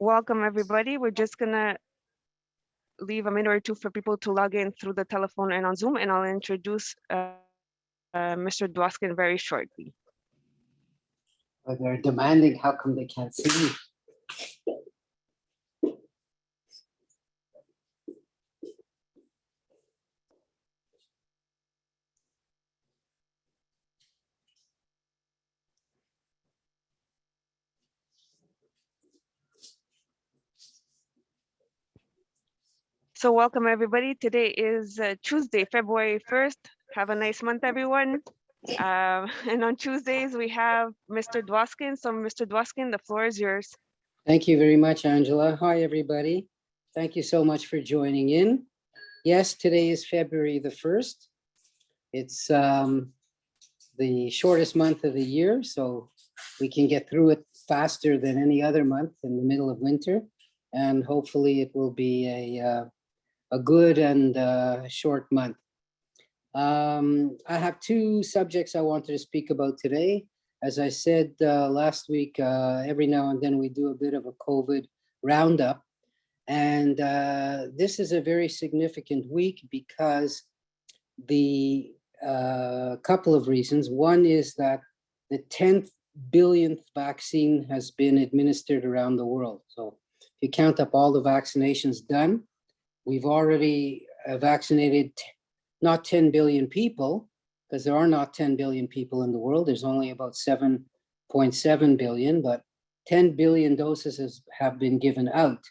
Welcome, everybody. We're just going to leave a minute or two for people to log in through the telephone and on Zoom, and I'll introduce Mr. Dwoskin very shortly. Oh, they're demanding, how come they can't see me? So welcome, everybody. Today is Tuesday, February 1st. Have a nice month, everyone. And on Tuesdays, we have Mr. Dwoskin. So Mr. Dwoskin, the floor is yours. Thank you very much, Angela. Hi, everybody. Thank you so much for joining in. Yes, today is February the 1st. It's the shortest month of the year, so we can get through it faster than any other month in the middle of winter. And hopefully it will be a good and short month. I have two subjects I wanted to speak about today. As I said last week, every now and then we do a bit of a COVID roundup. And this is a very significant week because the couple of reasons. One is that the 10th billionth vaccine has been administered around the world. So if you count up all the vaccinations done, we've already vaccinated not 10 billion people, because there are not 10 billion people in the world. There's only about 7.7 billion, but 10 billion doses have been given out.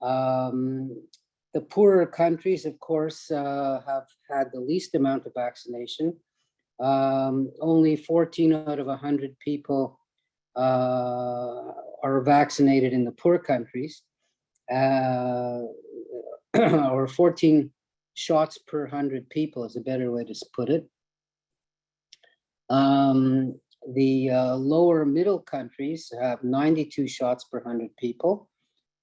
The poorer countries, of course, have had the least amount of vaccination. Only 14 out of 100 people are vaccinated in the poor countries, or 14 shots per 100 people is a better way to put it. The lower middle countries have 92 shots per 100 people.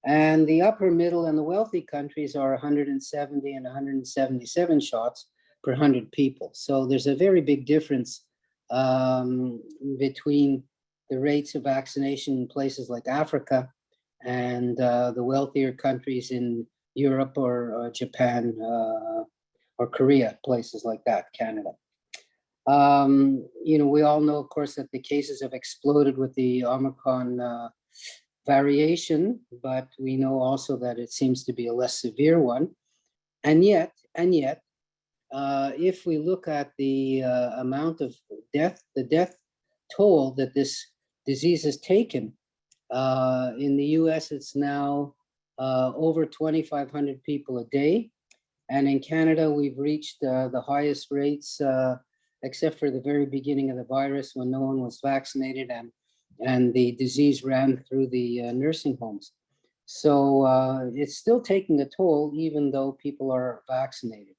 And the upper middle and the wealthy countries are 170 and 177 shots per 100 people. So there's a very big difference between the rates of vaccination in places like Africa and the wealthier countries in Europe or Japan or Korea, places like that, Canada. We all know, of course, that the cases have exploded with the Omicron variation, but we know also that it seems to be a less severe one. And yet, if we look at the amount of death, the death toll that this disease has taken, in the US, it's now over 2,500 people a day. And in Canada, we've reached the highest rates, except for the very beginning of the virus when no one was vaccinated and the disease ran through the nursing homes. So it's still taking a toll, even though people are vaccinated.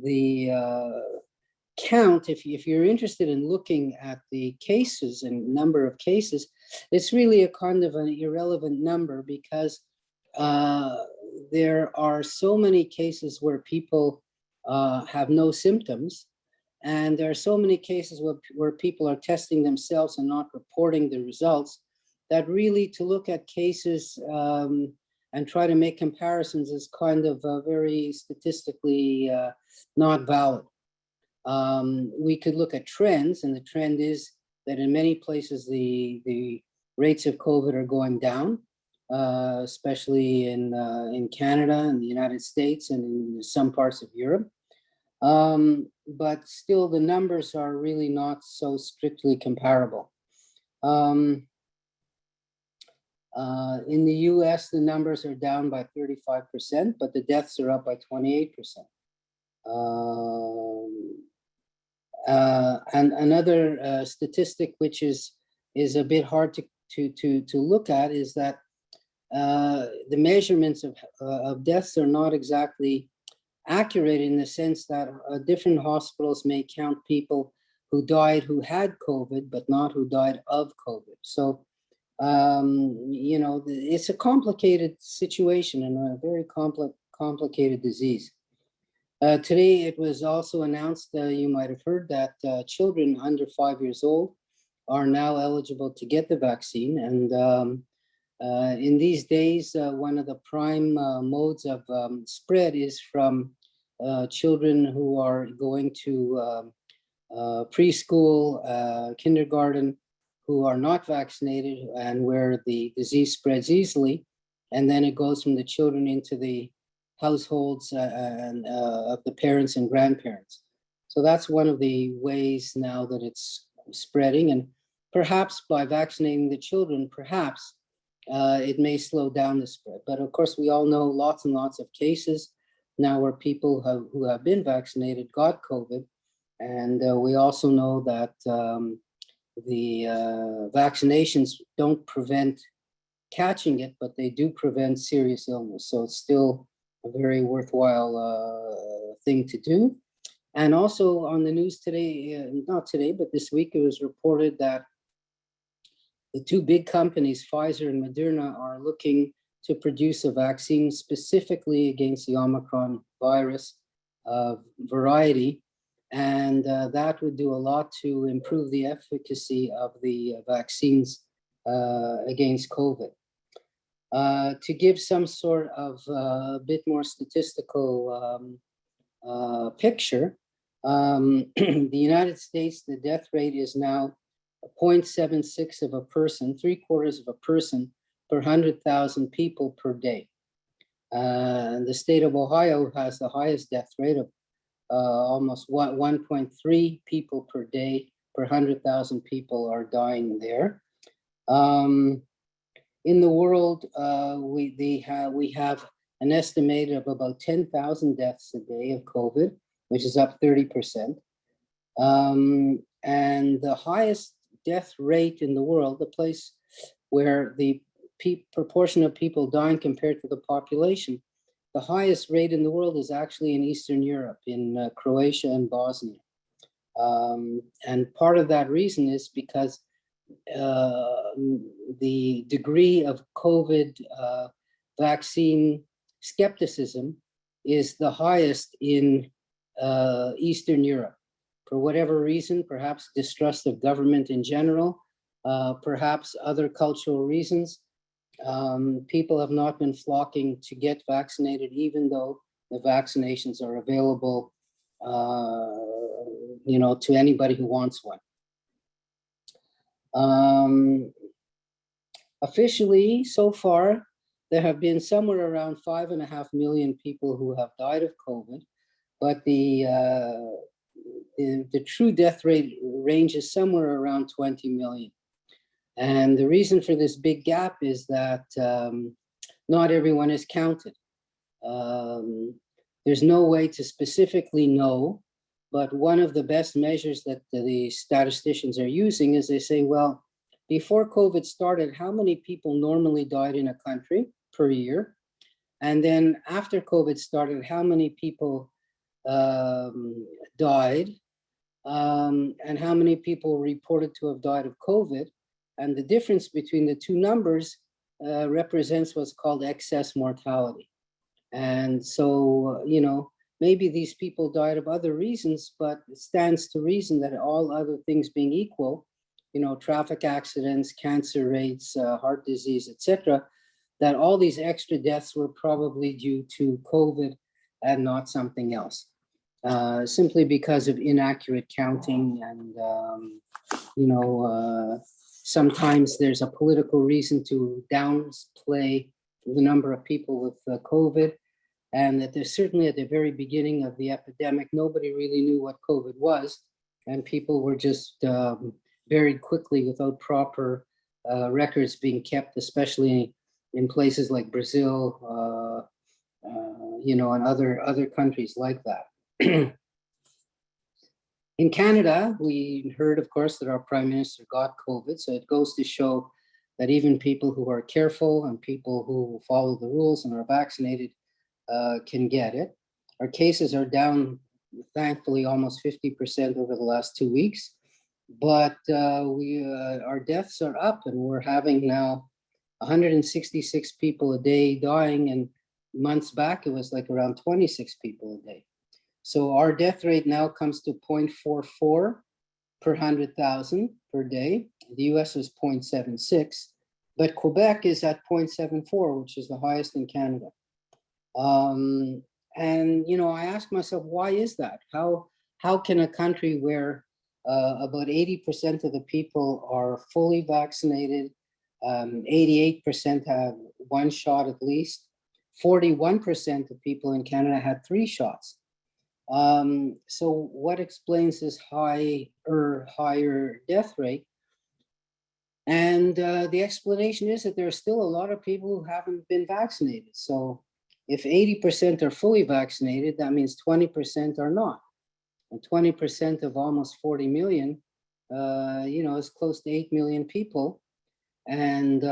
The count, if you're interested in looking at the cases and number of cases, it's really a kind of an irrelevant number because there are so many cases where people have no symptoms, and there are so many cases where people are testing themselves and not reporting the results, that really to look at cases and try to make comparisons is kind of very statistically not valid. We could look at trends, and the trend is that in many places the rates of COVID are going down, especially in Canada and the United States and in some parts of Europe. But still the numbers are really not so strictly comparable. In the US, the numbers are down by 35%, but the deaths are up by 28%. And another statistic which is a bit hard to look at is that the measurements of deaths are not exactly accurate, in the sense that different hospitals may count people who died who had COVID, but not who died of COVID. So, it's a complicated situation and a very complicated disease. Today, it was also announced, you might have heard, that children under 5 years old are now eligible to get the vaccine. And in these days, one of the prime modes of spread is from children who are going to preschool, kindergarten, who are not vaccinated and where the disease spreads easily. And then it goes from the children into the households of the parents and grandparents. So that's one of the ways now that it's spreading. And perhaps by vaccinating the children, perhaps it may slow down the spread. But of course, we all know lots and lots of cases now where people who have been vaccinated got COVID. And we also know that the vaccinations don't prevent catching it, but they do prevent serious illness. So it's still a very worthwhile thing to do. And also on the news today, not today, but this week, it was reported that the two big companies, Pfizer and Moderna, are looking to produce a vaccine specifically against the Omicron virus variety. And that would do a lot to improve the efficacy of the vaccines against COVID. To give some sort of a bit more statistical picture, the United States, the death rate is now 0.76 of a person, 3/4 of a person per 100,000 people per day. The state of Ohio has the highest death rate of almost 1.3 people per day per 100,000 people are dying there. In the world, we have an estimated of about 10,000 deaths a day of COVID, which is up 30%. And the highest death rate in the world, the place where the proportion of people dying compared to the population, the highest rate in the world is actually in Eastern Europe, in Croatia and Bosnia. And part of that reason is because the degree of COVID vaccine skepticism is the highest in Eastern Europe. For whatever reason, perhaps distrust of government in general, perhaps other cultural reasons, people have not been flocking to get vaccinated, even though the vaccinations are available, to anybody who wants one. Officially, so far, there have been somewhere around 5.5 million people who have died of COVID, but the true death rate ranges somewhere around 20 million. And the reason for this big gap is that not everyone is counted. There's no way to specifically know, but one of the best measures that the statisticians are using is they say, well, before COVID started, how many people normally died in a country per year? And then after COVID started, how many people died? And how many people reported to have died of COVID? And the difference between the two numbers represents what's called excess mortality. And so, maybe these people died of other reasons, but it stands to reason that all other things being equal, traffic accidents, cancer rates, heart disease, etc., that all these extra deaths were probably due to COVID and not something else, simply because of inaccurate counting. And, sometimes there's a political reason to downplay the number of people with COVID, and that there's certainly at the very beginning of the epidemic, nobody really knew what COVID was, and people were just buried quickly without proper records being kept, especially in places like Brazil, and other countries like that. In Canada, we heard, of course, that our Prime Minister got COVID, so it goes to show that even people who are careful and people who follow the rules and are vaccinated can get it. Our cases are down, thankfully, almost 50% over the last 2 weeks, but our deaths are up, and we're having now 166 people a day dying, and months back it was like around 26 people a day. So our death rate now comes to 0.44 per 100,000 per day. The US is 0.76, but Quebec is at 0.74, which is the highest in Canada. And I ask myself, why is that? How can a country where about 80% of the people are fully vaccinated, 88% have one shot at least, 41% of people in Canada had 3 shots. So what explains this higher death rate? And the explanation is that there are still a lot of people who haven't been vaccinated. So if 80% are fully vaccinated, that means 20% are not. And 20% of almost 40 million, is close to 8 million people. And,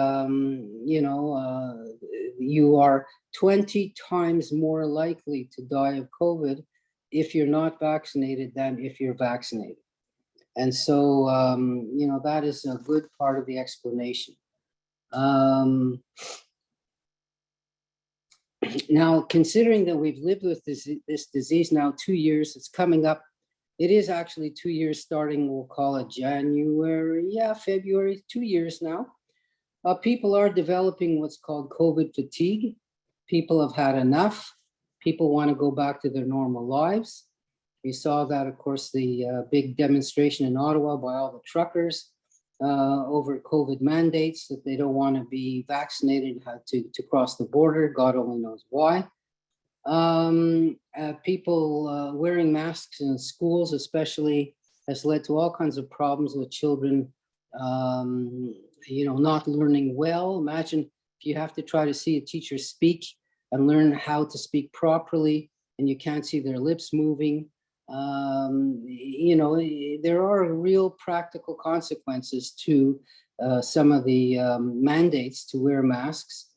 you are 20 times more likely to die of COVID if you're not vaccinated than if you're vaccinated. And so, that is a good part of the explanation. Now, considering that we've lived with this disease now 2 years, it's coming up. It is actually 2 years starting, we'll call it February, 2 years now. People are developing what's called Covert Fatigue. People have had enough. People want to go back to their normal lives. We saw that, of course, the big demonstration in Ottawa by all the truckers over COVID mandates, that they don't want to be vaccinated, had to cross the border. God only knows why. People wearing masks in schools especially has led to all kinds of problems with children, not learning well. Imagine if you have to try to see a teacher speak and learn how to speak properly and you can't see their lips moving. There are real practical consequences to some of the mandates to wear masks.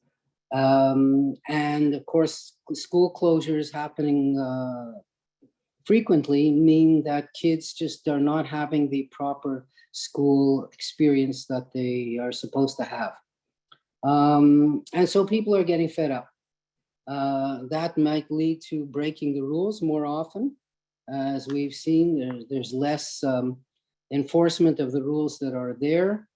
And of course, school closures happening frequently mean that kids just are not having the proper school experience that they are supposed to have. And so people are getting fed up. That might lead to breaking the rules more often. As we've seen, there's less enforcement of the rules that are there.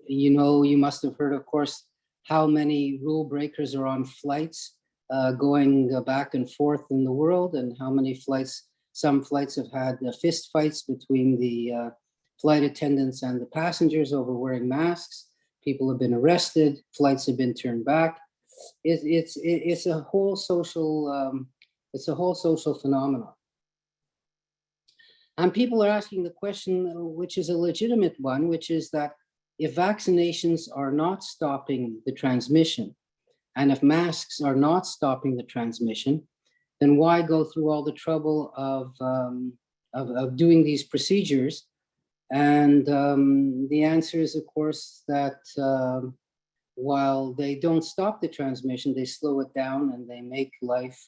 You must have heard, of course, how many rule breakers are on flights going back and forth in the world, and how many flights, some flights have had fist fights between the flight attendants and the passengers over wearing masks. People have been arrested, flights have been turned back. It's a whole social phenomenon. And people are asking the question, which is a legitimate one, which is that if vaccinations are not stopping the transmission, and if masks are not stopping the transmission, then why go through all the trouble of doing these procedures? And the answer is, of course, that while they don't stop the transmission, they slow it down and they make life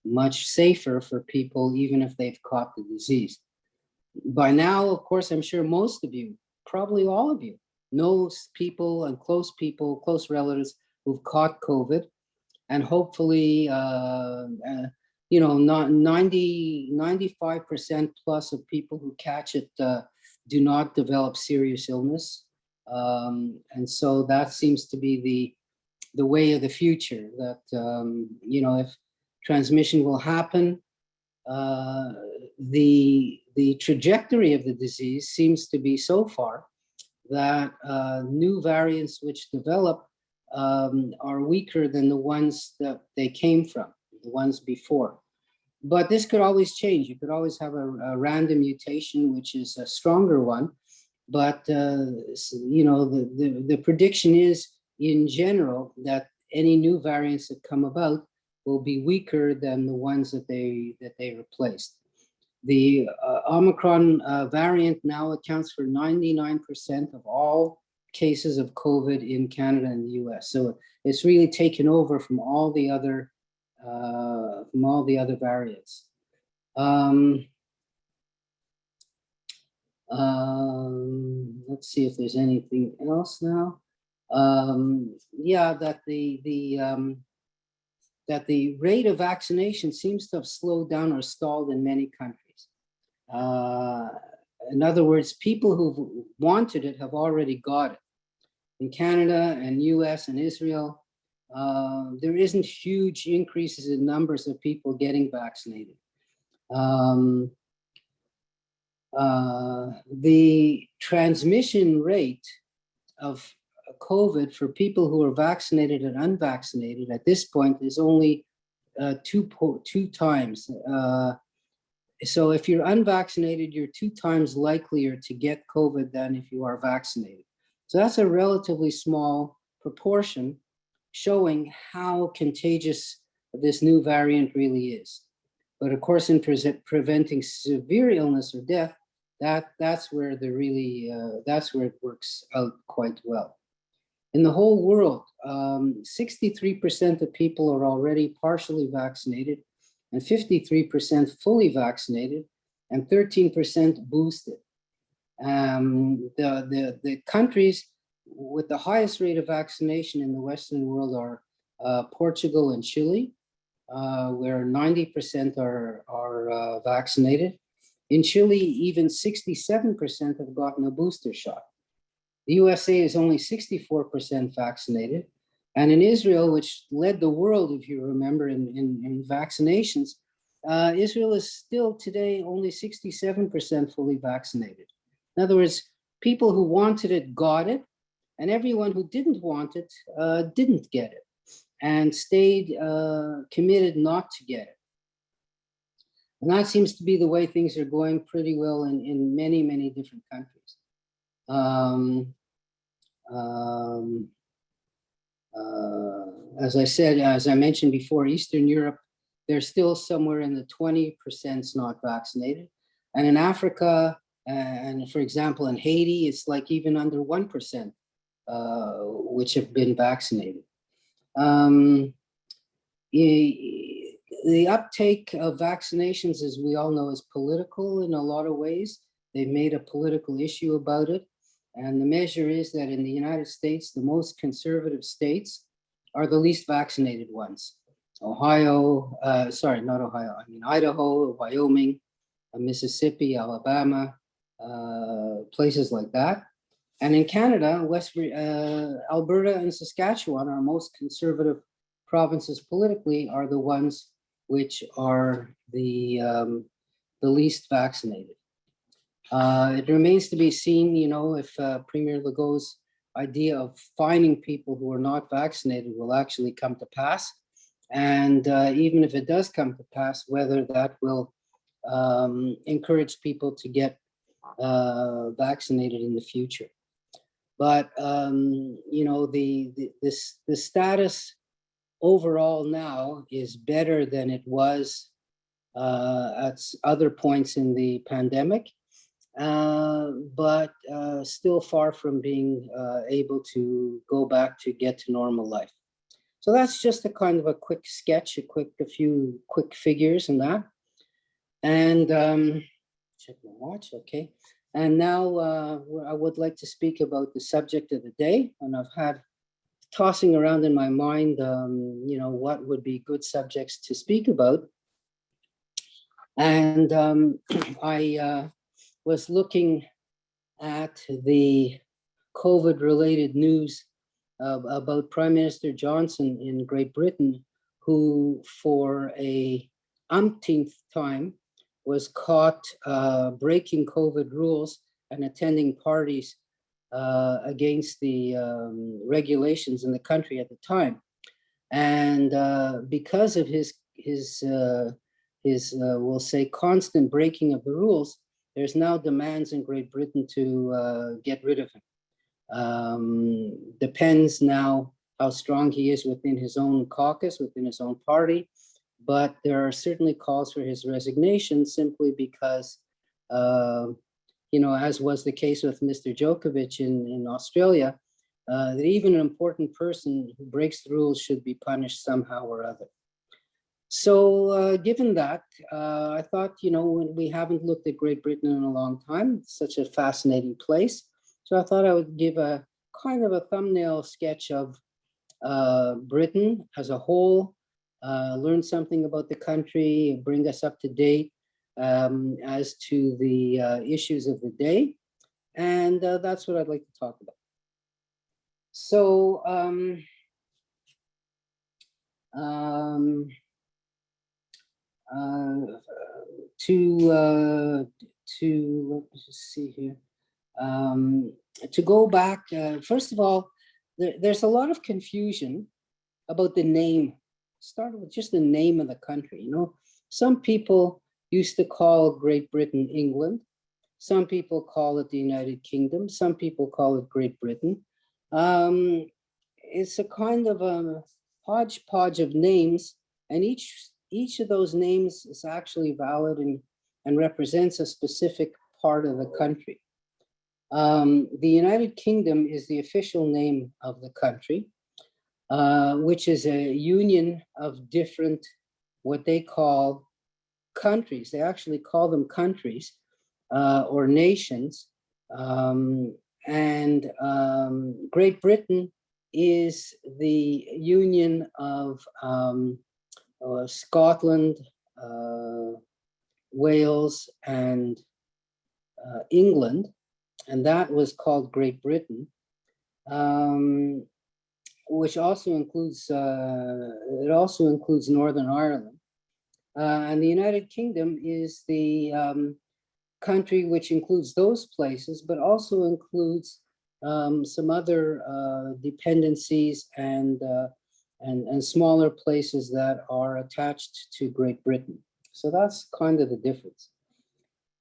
much safer for people, even if they've caught the disease. By now, of course, I'm sure most of you, probably all of you, know people and close relatives who've caught COVID, and hopefully, not 95% plus of people who catch it do not develop serious illness. And so that seems to be the way of the future, that, if transmission will happen, the trajectory of the disease seems to be so far that new variants which develop are weaker than the ones that they came from, the ones before. But this could always change. You could always have a random mutation, which is a stronger one. But, the prediction is, in general, that any new variants that come about will be weaker than the ones that they replaced. The Omicron variant now accounts for 99% of all cases of COVID in Canada and the US. So it's really taken over from all the other variants. Let's see if there's anything else now. That that the rate of vaccination seems to have slowed down or stalled in many countries. In other words, people who wanted it have already got it. In Canada and US and Israel, there isn't huge increases in numbers of people getting vaccinated. The transmission rate of COVID for people who are vaccinated and unvaccinated at this point is only two times. So if you're unvaccinated, you're 2 times likelier to get COVID than if you are vaccinated. So that's a relatively small proportion, showing how contagious this new variant really is. But of course, in preventing severe illness or death, that's where that's where it works out quite well. In the whole world, 63% of people are already partially vaccinated, and 53% fully vaccinated, and 13% boosted. The countries with the highest rate of vaccination in the Western world are Portugal and Chile, where 90% are vaccinated. In Chile, even 67% have gotten a booster shot. The USA is only 64% vaccinated. And in Israel, which led the world, if you remember, in vaccinations, Israel is still today only 67% fully vaccinated. In other words, people who wanted it got it, and everyone who didn't want it didn't get it and stayed committed not to get it. And that seems to be the way things are going pretty well in many, many different countries. As I said, as I mentioned before, Eastern Europe, they're still somewhere in the 20% not vaccinated. And in Africa, and for example, in Haiti, it's like even under 1%, which have been vaccinated. The uptake of vaccinations, as we all know, is political in a lot of ways. They've made a political issue about it. And the measure is that in the United States, the most conservative states are the least vaccinated ones. Idaho, Wyoming, Mississippi, Alabama, places like that. And in Canada, Alberta and Saskatchewan, our most conservative provinces politically, are the ones which are the least vaccinated. It remains to be seen, if Premier Legault's idea of fining people who are not vaccinated will actually come to pass. And even if it does come to pass, whether that will encourage people to get vaccinated in the future. But, the status overall now is better than it was at other points in the pandemic. But still far from being able to go back to get to normal life. So that's just a kind of a quick sketch, a few quick figures and that. And check my watch, okay. And now I would like to speak about the subject of the day. And I've had tossing around in my mind, what would be good subjects to speak about. And I was looking at the COVID-related news about Prime Minister Johnson in Great Britain, who for a umpteenth time was caught breaking COVID rules and attending parties against the regulations in the country at the time. And because of his we'll say, constant breaking of the rules, there's now demands in Great Britain to get rid of him. Depends now how strong he is within his own caucus, within his own party, but there are certainly calls for his resignation simply because, as was the case with Mr. Djokovic in Australia, that even an important person who breaks the rules should be punished somehow or other. So given that, I thought, we haven't looked at Great Britain in a long time. It's such a fascinating place. So I thought I would give a kind of a thumbnail sketch of Britain as a whole learn something about the country, bring us up to date as to the issues of the day. And that's what I'd like to talk about. So, let me just see here. To go back, first of all, there's a lot of confusion about the name. Start with just the name of the country. You know, some people used to call Great Britain England. Some people call it the United Kingdom. Some people call it Great Britain. It's a kind of a hodgepodge of names, and each of those names is actually valid and represents a specific part of the country. The United Kingdom is the official name of the country, which is a union of different, what they call countries. They actually call them countries or nations. Great Britain is the union of Scotland, Wales, and England, and that was called Great Britain, which also includes Northern Ireland. And the United Kingdom is the country which includes those places, but also includes some other dependencies and smaller places that are attached to Great Britain. So that's kind of the difference.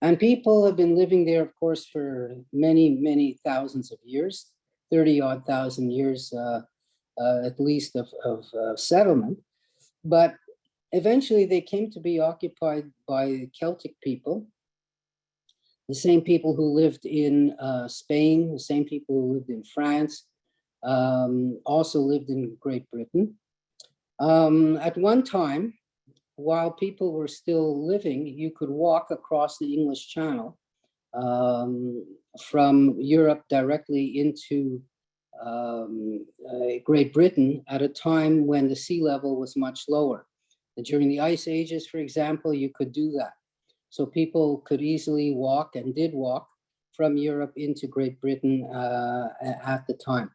And people have been living there, of course, for many, many thousands of years, 30-odd thousand years at least of settlement. But eventually they came to be occupied by Celtic people, the same people who lived in Spain, the same people who lived in France, also lived in Great Britain. At one time, while people were still living, you could walk across the English Channel from Europe directly into Great Britain at a time when the sea level was much lower. And during the ice ages, for example, you could do that. So people could easily walk and did walk from Europe into Great Britain at the time.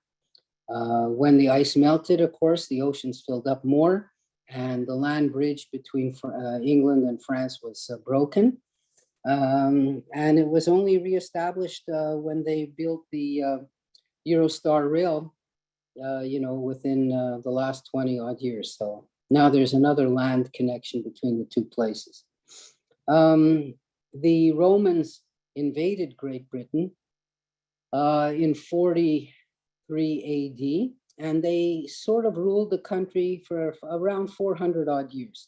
When the ice melted, of course, the oceans filled up more, and the land bridge between England and France was broken. And it was only reestablished when they built the Eurostar rail, within the last 20-odd years. So now there's another land connection between the two places. The Romans invaded Great Britain in 43 AD, and they sort of ruled the country for around 400-odd years.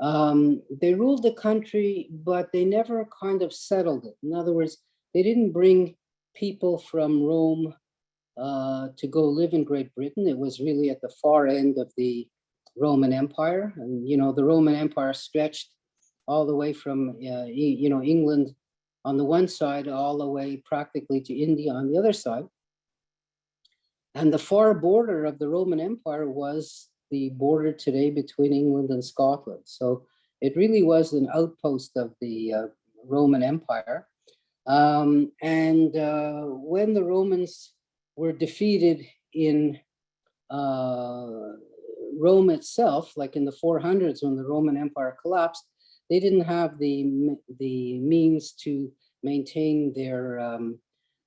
They ruled the country, but they never kind of settled it. In other words, they didn't bring people from Rome to go live in Great Britain. It was really at the far end of the Roman Empire. And, the Roman Empire stretched all the way from, England on the one side, all the way practically to India on the other side. And the far border of the Roman Empire was the border today between England and Scotland. So it really was an outpost of the Roman Empire. When the Romans were defeated in Rome itself, like in the 400s when the Roman Empire collapsed, they didn't have the means to maintain their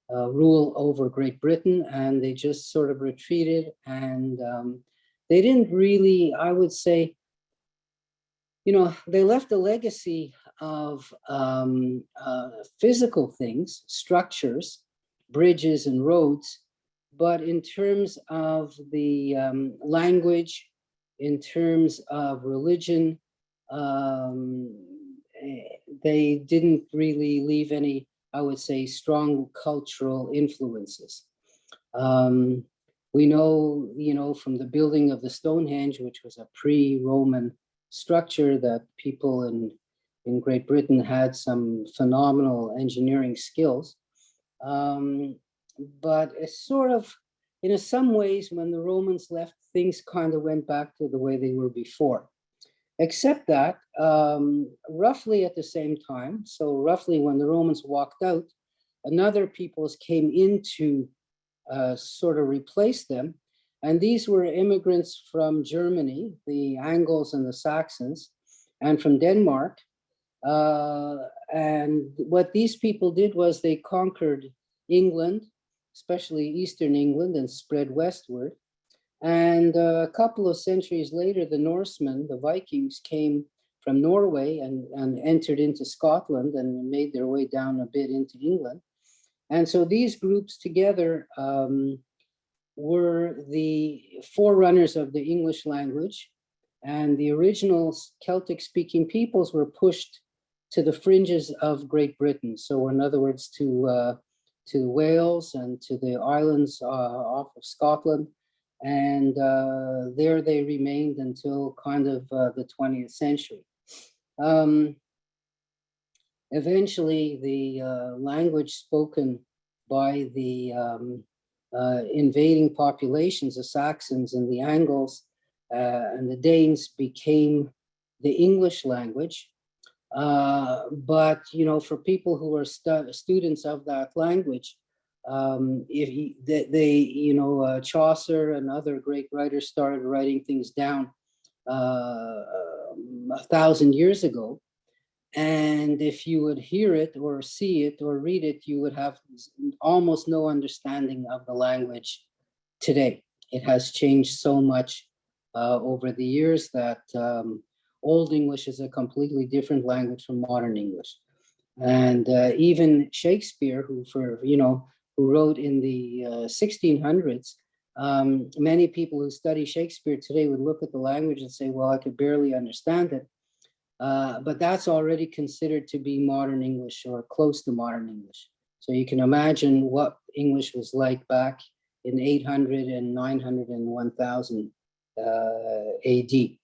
rule over Great Britain, and they just sort of retreated, and they didn't really, I would say, they left a legacy of physical things, structures, bridges and roads, but in terms of the language, in terms of religion, they didn't really leave any, I would say, strong cultural influences. We know, from the building of the Stonehenge, which was a pre-Roman structure, that people in Great Britain had some phenomenal engineering skills. But it's sort of, in some ways, when the Romans left, things kind of went back to the way they were before. Except that roughly at the same time, so roughly when the Romans walked out, another peoples came in to sort of replace them. And these were immigrants from Germany, the Angles and the Saxons, and from Denmark. And what these people did was they conquered England, especially Eastern England, and spread westward. And a couple of centuries later, the Norsemen, the Vikings, came from Norway and entered into Scotland and made their way down a bit into England. And so these groups together were the forerunners of the English language, and the original Celtic-speaking peoples were pushed to the fringes of Great Britain. So in other words, to Wales and to the islands off of Scotland. And there they remained until kind of the 20th century. Eventually, the language spoken by the invading populations, the Saxons and the Angles and the Danes, became the English language. But, you know, for people who are students of that language, Chaucer and other great writers started writing things down 1,000 years ago. And if you would hear it or see it or read it, you would have almost no understanding of the language today. It has changed so much over the years that Old English is a completely different language from modern English. And even Shakespeare, who wrote in the 1600s, many people who study Shakespeare today would look at the language and say, well, I could barely understand it. But that's already considered to be modern English or close to modern English. So you can imagine what English was like back in 800 and 900 and 1000 AD.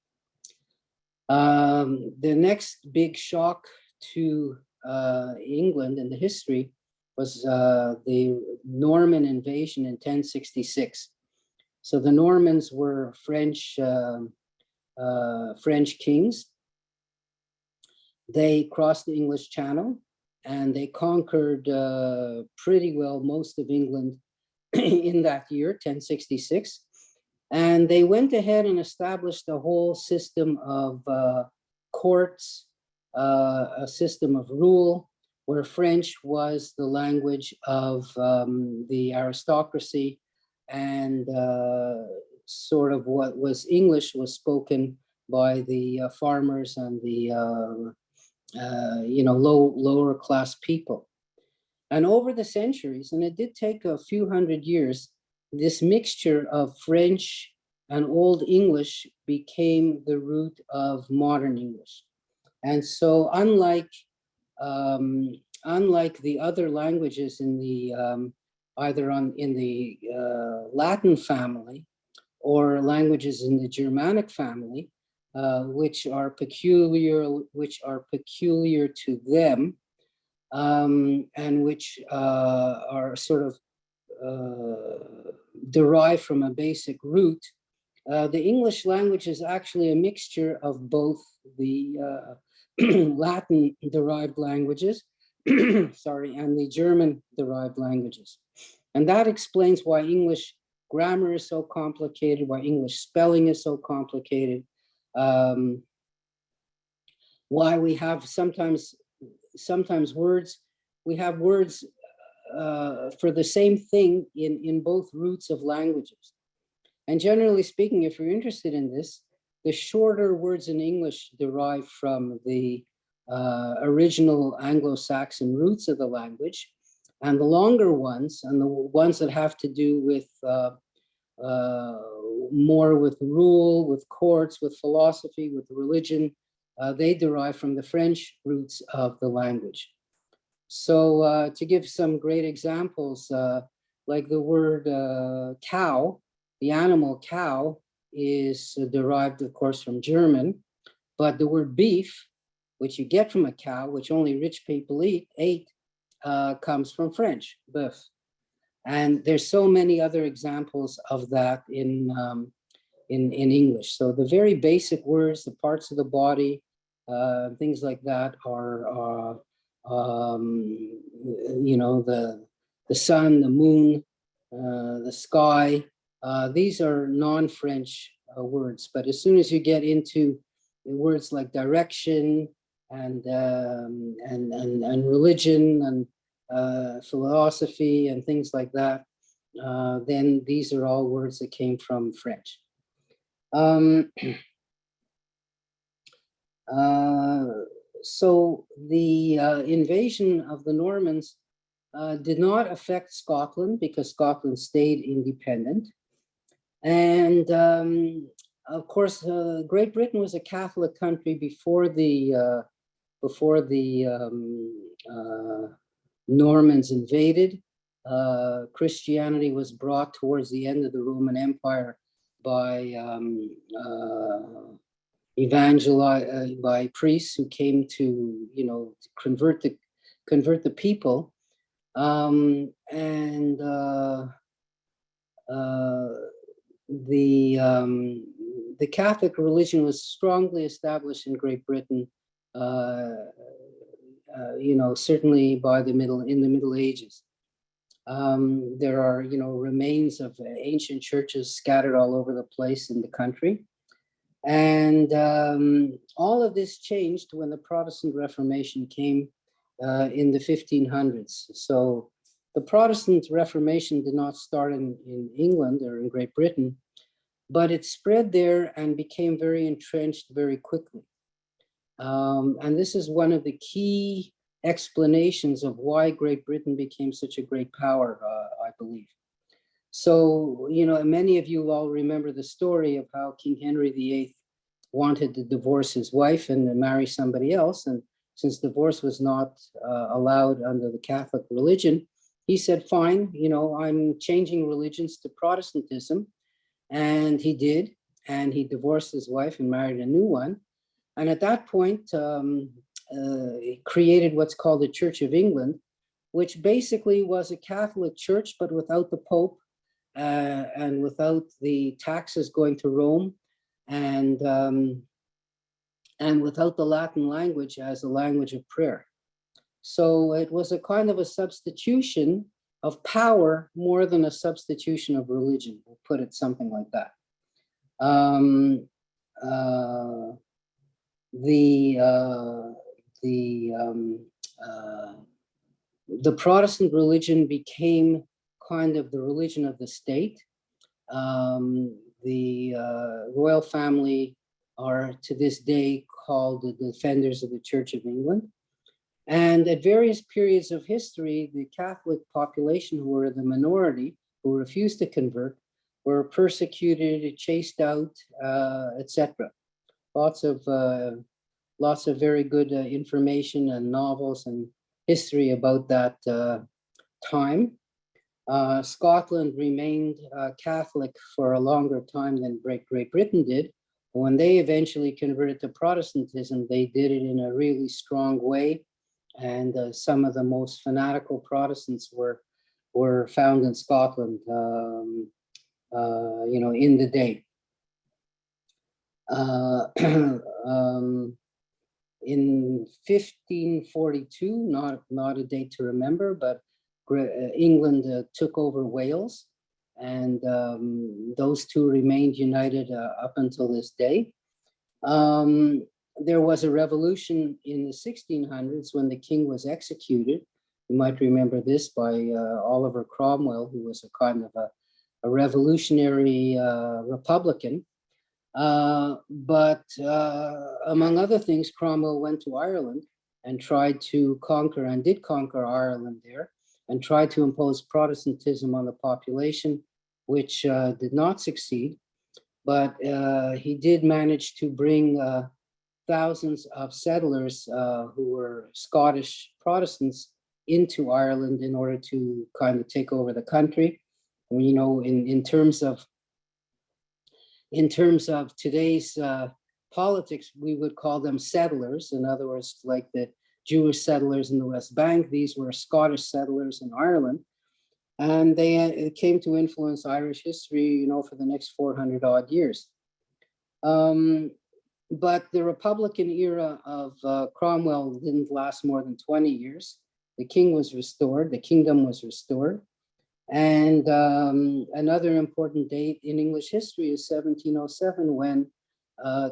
The next big shock to England in the history was the Norman invasion in 1066. So the Normans were French kings. They crossed the English Channel and they conquered pretty well most of England in that year, 1066. And they went ahead and established a whole system of courts, a system of rule, where French was the language of the aristocracy, and sort of what was English was spoken by the farmers and the lower class people. And over the centuries, and it did take a few hundred years, this mixture of French and Old English became the root of modern English. And so unlike the other languages in the Latin family or languages in the Germanic family, which are peculiar to them, and which are sort of derived from a basic root. The English language is actually a mixture of both the Latin-derived languages, and the German-derived languages. And that explains why English grammar is so complicated, why English spelling is so complicated, why we have sometimes words, we have words for the same thing in both roots of languages. And generally speaking, if you're interested in this, the shorter words in English derive from the original Anglo-Saxon roots of the language, and the longer ones, and the ones that have to do with more with rule, with courts, with philosophy, with religion, they derive from the French roots of the language. So to give some great examples, like the word cow, the animal cow is derived, of course, from German, but the word beef, which you get from a cow, which only rich people ate, comes from French, bœuf. And there's so many other examples of that in English. So the very basic words, the parts of the body, things like that are, you know, the sun, the moon, the sky. These are non-French words, but as soon as you get into words like direction and religion and philosophy and things like that, then these are all words that came from French. So the invasion of the Normans did not affect Scotland because Scotland stayed independent. And of course, Great Britain was a Catholic country before the Normans invaded. Christianity was brought towards the end of the Roman Empire by by priests who came to, you know, convert the people, the Catholic religion was strongly established in Great Britain, you know, certainly by the Middle Ages. There are, you know, remains of ancient churches scattered all over the place in the country. And all of this changed when the Protestant Reformation came in the 1500s. So the Protestant Reformation did not start in England or in Great Britain, but it spread there and became very entrenched very quickly. And this is one of the key explanations of why Great Britain became such a great power, I believe. So, you know, many of you all remember the story of how King Henry VIII wanted to divorce his wife and marry somebody else. And since divorce was not allowed under the Catholic religion, he said, fine, you know, I'm changing religions to Protestantism. And he did. And he divorced his wife and married a new one. And at that point, he created what's called the Church of England, which basically was a Catholic church, but without the Pope and without the taxes going to Rome, and without the Latin language as a language of prayer. So it was a kind of a substitution of power more than a substitution of religion, we'll put it something like that. The Protestant religion became kind of the religion of the state. The royal family are to this day called the defenders of the Church of England. And at various periods of history, the Catholic population, who were the minority, who refused to convert, were persecuted, chased out, etc. Lots of very good information and novels and history about that time. Scotland remained Catholic for a longer time than Great Britain did. When they eventually converted to Protestantism, they did it in a really strong way. And some of the most fanatical Protestants were found in Scotland, you know, in the day. In 1542, not a date to remember, but England took over Wales, and those two remained united up until this day. There was a revolution in the 1600s when the king was executed. You might remember this, by Oliver Cromwell, who was a kind of a revolutionary Republican. But among other things, Cromwell went to Ireland and tried to conquer, and did conquer Ireland there, and tried to impose Protestantism on the population, which did not succeed. But he did manage to bring thousands of settlers who were Scottish Protestants into Ireland in order to kind of take over the country. And, you know, in terms of today's politics, we would call them settlers. In other words, like the Jewish settlers in the West Bank, these were Scottish settlers in Ireland. And they came to influence Irish history, you know, for the next 400 odd years. But the Republican era of Cromwell didn't last more than 20 years. The king was restored, the kingdom was restored. And another important date in English history is 1707, when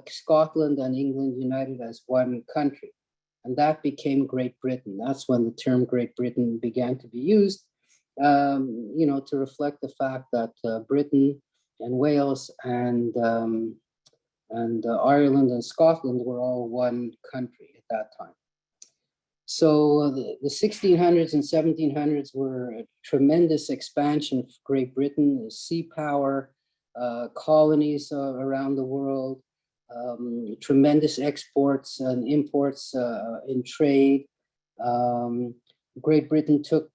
Scotland and England united as one country. And that became Great Britain. That's when the term Great Britain began to be used, you know, to reflect the fact that Britain and Wales and Ireland and Scotland were all one country at that time. So the 1600s and 1700s were a tremendous expansion of Great Britain, sea power, colonies around the world, tremendous exports and imports in trade. Great Britain took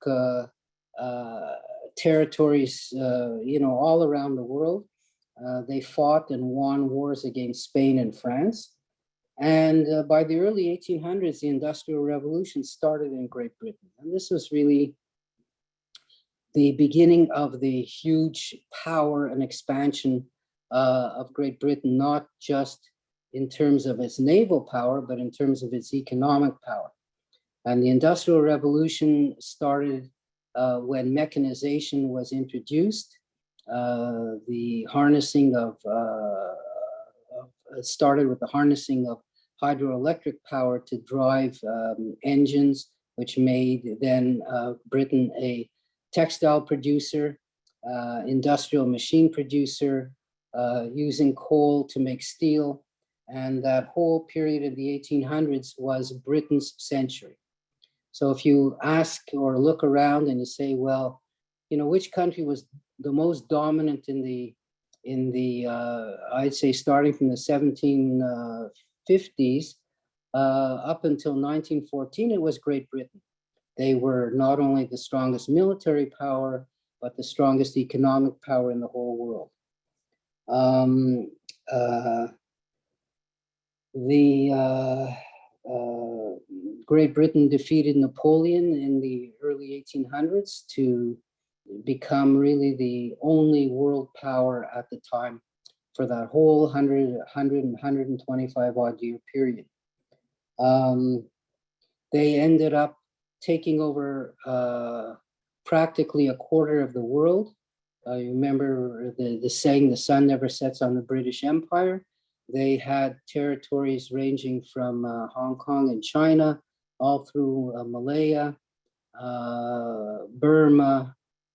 territories, you know, all around the world. They fought and won wars against Spain and France. And by the early 1800s, the Industrial Revolution started in Great Britain. And this was really the beginning of the huge power and expansion of Great Britain, not just in terms of its naval power, but in terms of its economic power. And the Industrial Revolution started when mechanization was introduced. The harnessing of started with the harnessing of hydroelectric power to drive engines, which made then Britain a textile producer, industrial machine producer, using coal to make steel. And that whole period of the 1800s was Britain's century. So if you ask or look around and you say, well, you know, which country was the most dominant in the I'd say starting from the 1750s up until 1914, it was Great Britain. They were not only the strongest military power, but the strongest economic power in the whole world. Great Britain defeated Napoleon in the early 1800s to become really the only world power at the time for that whole 125 odd year period. They ended up taking over practically a quarter of the world. You remember the saying, the sun never sets on the British Empire. They had territories ranging from Hong Kong and China, all through Malaya, Burma,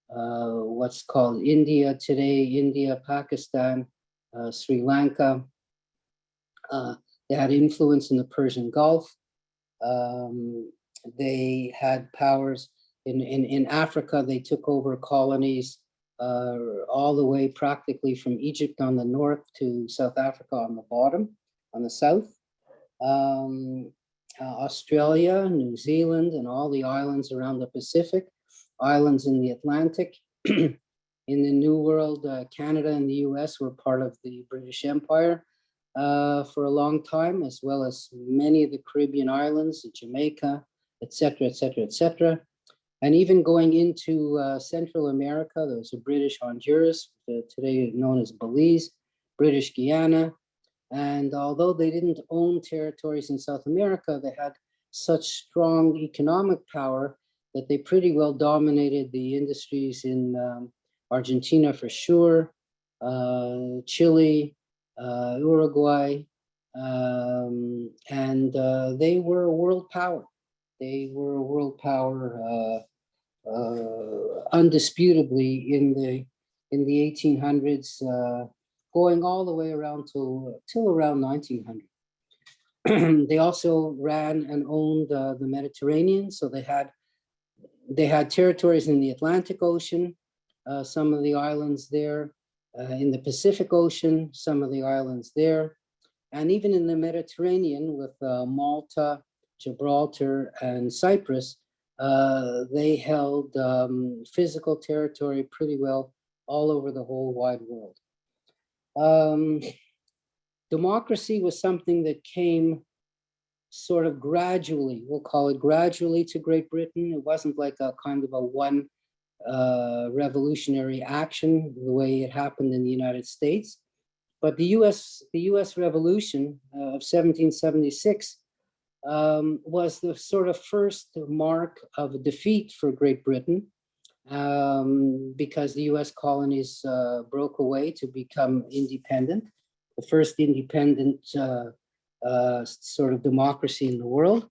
what's called India today, India, Pakistan, Sri Lanka. They had influence in the Persian Gulf. They had powers in Africa. They took over colonies all the way practically from Egypt on the north to South Africa on the bottom, on the south. Australia, New Zealand, and all the islands around the Pacific, islands in the Atlantic. In the New World, Canada and the US were part of the British Empire for a long time, as well as many of the Caribbean islands, Jamaica, etc., etc., etc. And even going into Central America, there was a British Honduras, today known as Belize, British Guyana. And although they didn't own territories in South America, they had such strong economic power that they pretty well dominated the industries in Argentina for sure, Chile, Uruguay, and they were a world power. They were a world power undisputably in the 1800s, going all the way around till around 1900. They also ran and owned the Mediterranean, so they had territories in the Atlantic Ocean, some of the islands there, in the Pacific Ocean, some of the islands there, and even in the Mediterranean with Malta, Gibraltar, and Cyprus. They held physical territory pretty well all over the whole wide world. Democracy was something that came sort of gradually, we'll call it gradually, to Great Britain. It wasn't like a kind of a one revolutionary action the way it happened in the United States. But the U.S. Revolution of 1776 was the sort of first mark of a defeat for Great Britain, because the U.S. colonies broke away to become independent, the first independent sort of democracy in the world.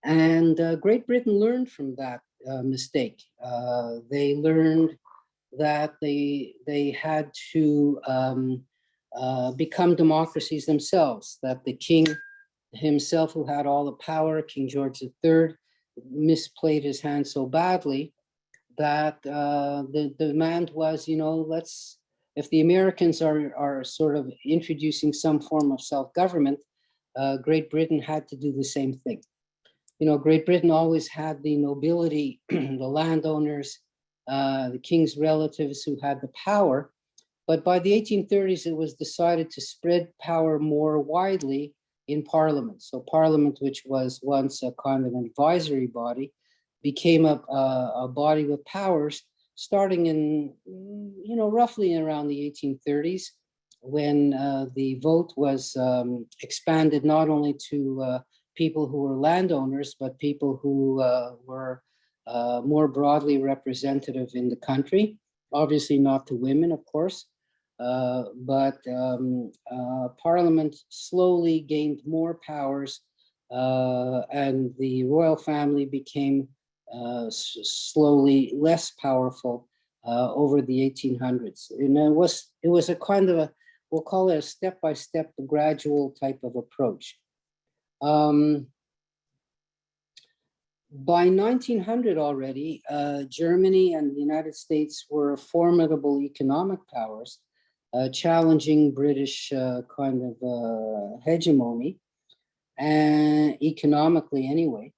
And Great Britain learned from that mistake. They learned that they had to become democracies themselves, that the king himself, who had all the power, King George III, misplayed his hand so badly that the demand was, if the Americans are sort of introducing some form of self-government, Great Britain had to do the same thing. Great Britain always had the nobility, the landowners, the king's relatives who had the power. But by the 1830s, it was decided to spread power more widely in Parliament. So Parliament, which was once a kind of an advisory body, became a body with powers starting in, roughly around the 1830s, when the vote was expanded not only to people who were landowners, but people who were more broadly representative in the country. Obviously not to women, of course, but Parliament slowly gained more powers, and the royal family became slowly less powerful over the 1800s. And it was a kind of we'll call it a step-by-step, gradual type of approach. By 1900 already, Germany and the United States were formidable economic powers, challenging British kind of hegemony, and economically anyway.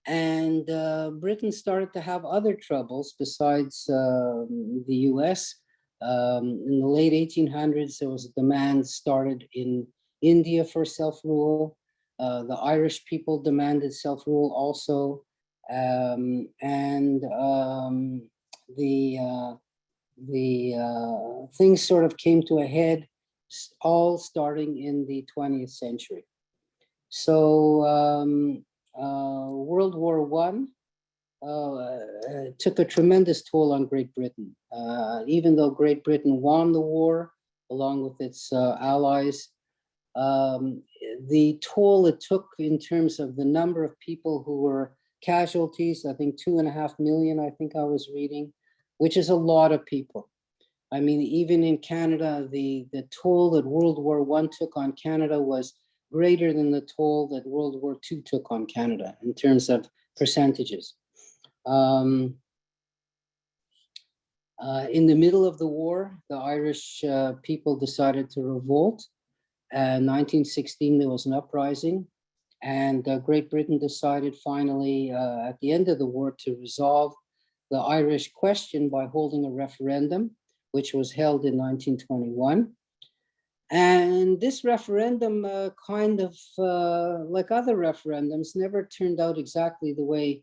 And Britain started to have other troubles besides the US. In the late 1800s, there was a demand started in India for self-rule. The Irish people demanded self-rule also. The things sort of came to a head, all starting in the 20th century. So World War I took a tremendous toll on Great Britain. Even though Great Britain won the war along with its allies, the toll it took in terms of the number of people who were casualties, I think 2.5 million, I think I was reading, which is a lot of people. I mean, even in Canada, the toll that World War I took on Canada was greater than the toll that World War II took on Canada in terms of percentages. In the middle of the war, the Irish people decided to revolt. In 1916, there was an uprising, and Great Britain decided finally at the end of the war to resolve the Irish question by holding a referendum, which was held in 1921. And this referendum kind of, like other referendums, never turned out exactly the way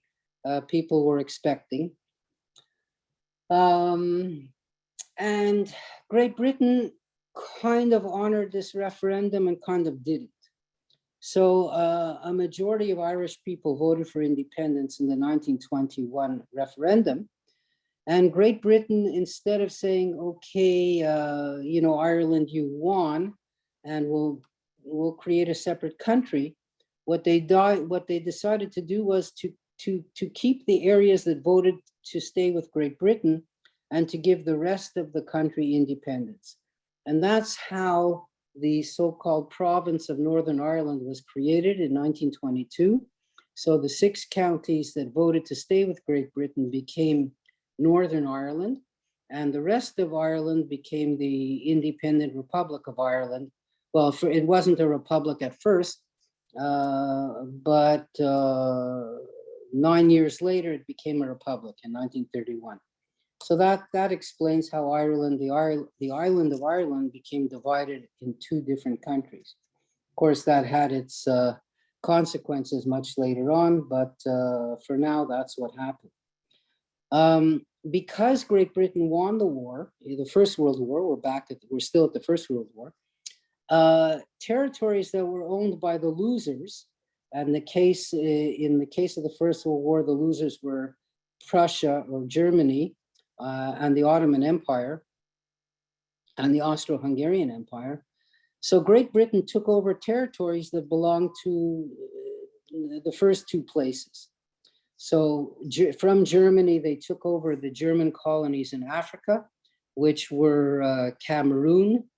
people were expecting. And Great Britain kind of honored this referendum and kind of didn't. So a majority of Irish people voted for independence in the 1921 referendum. And Great Britain, instead of saying, okay, Ireland, you won, and we'll create a separate country, what they decided to do was to keep the areas that voted to stay with Great Britain and to give the rest of the country independence. And that's how the so-called province of Northern Ireland was created in 1922. So the 6 counties that voted to stay with Great Britain became Northern Ireland, and the rest of Ireland became the independent Republic of Ireland. Well, it wasn't a republic at first, but 9 years later, it became a republic in 1931. So that explains how the island of Ireland became divided in 2 different countries. Of course, that had its consequences much later on, but for now, that's what happened. Because Great Britain won the war, the First World War, we're still at the First World War, territories that were owned by the losers, and in the case of the First World War, the losers were Prussia or Germany and the Ottoman Empire and the Austro-Hungarian Empire. So Great Britain took over territories that belonged to the first two places. So from Germany, they took over the German colonies in Africa, which were Cameroon,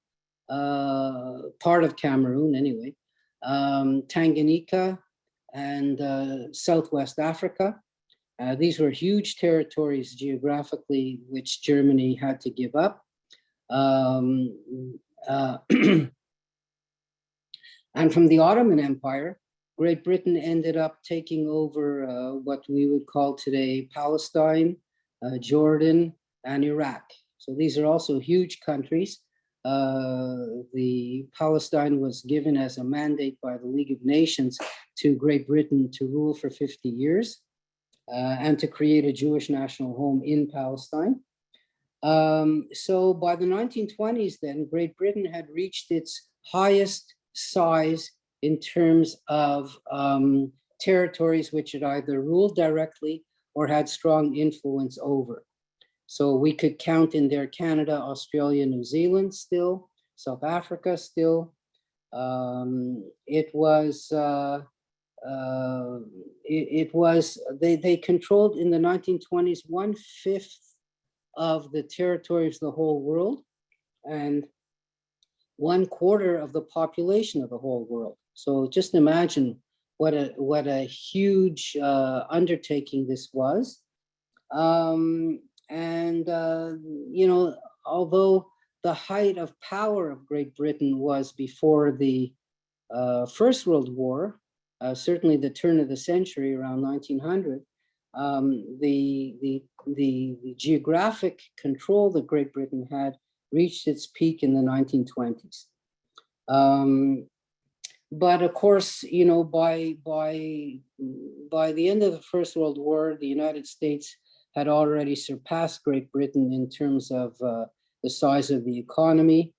part of Cameroon anyway, Tanganyika, and Southwest Africa. These were huge territories geographically, which Germany had to give up. And from the Ottoman Empire, Great Britain ended up taking over what we would call today Palestine, Jordan, and Iraq. So these are also huge countries. The Palestine was given as a mandate by the League of Nations to Great Britain to rule for 50 years and to create a Jewish national home in Palestine. So by the 1920s then, Great Britain had reached its highest size in terms of territories which it either ruled directly or had strong influence over. So we could count in there Canada, Australia, New Zealand still, South Africa still. They controlled in the 1920s 1/5 of the territories of the whole world and 1/4 of the population of the whole world. So just imagine what a huge undertaking this was. You know, although the height of power of Great Britain was before the First World War, certainly the turn of the century around 1900, the geographic control that Great Britain had reached its peak in the 1920s. But of course, you know, by the end of the First World War, the United States had already surpassed Great Britain in terms of the size of the economy.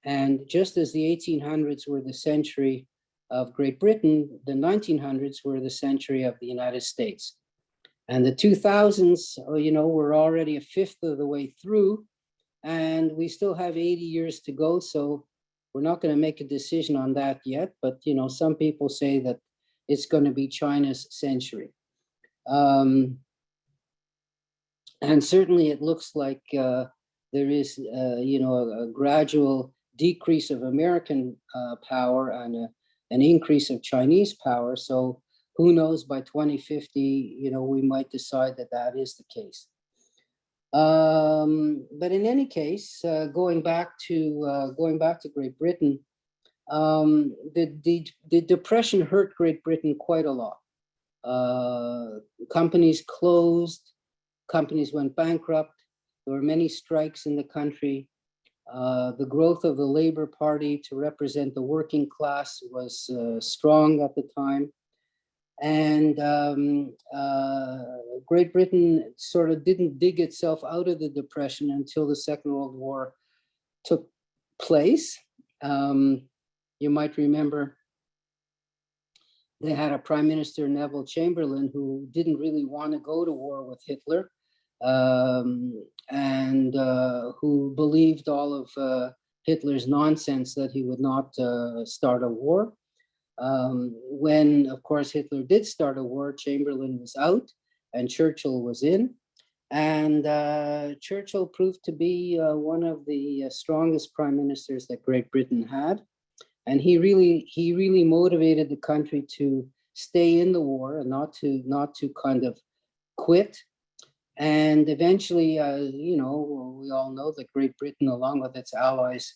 And just as the 1800s were the century of Great Britain, the 1900s were the century of the United States. And the 2000s, you know, we're already 1/5 of the way through, and we still have 80 years to go. So we're not going to make a decision on that yet. But, you know, some people say that it's going to be China's century. And certainly it looks like there is, you know, a gradual decrease of American power and an increase of Chinese power. So who knows, by 2050, you know, we might decide that that is the case. But in any case, going back to Great Britain, the Depression hurt Great Britain quite a lot. Companies closed, companies went bankrupt. There were many strikes in the country. The growth of the Labour Party to represent the working class was strong at the time. And Great Britain sort of didn't dig itself out of the Depression until the Second World War took place. You might remember they had a Prime Minister, Neville Chamberlain, who didn't really want to go to war with Hitler, and who believed all of Hitler's nonsense that he would not start a war. When, of course, Hitler did start a war, Chamberlain was out and Churchill was in. And Churchill proved to be one of the strongest prime ministers that Great Britain had. And he really motivated the country to stay in the war and not to kind of quit. And eventually, you know, we all know that Great Britain, along with its allies,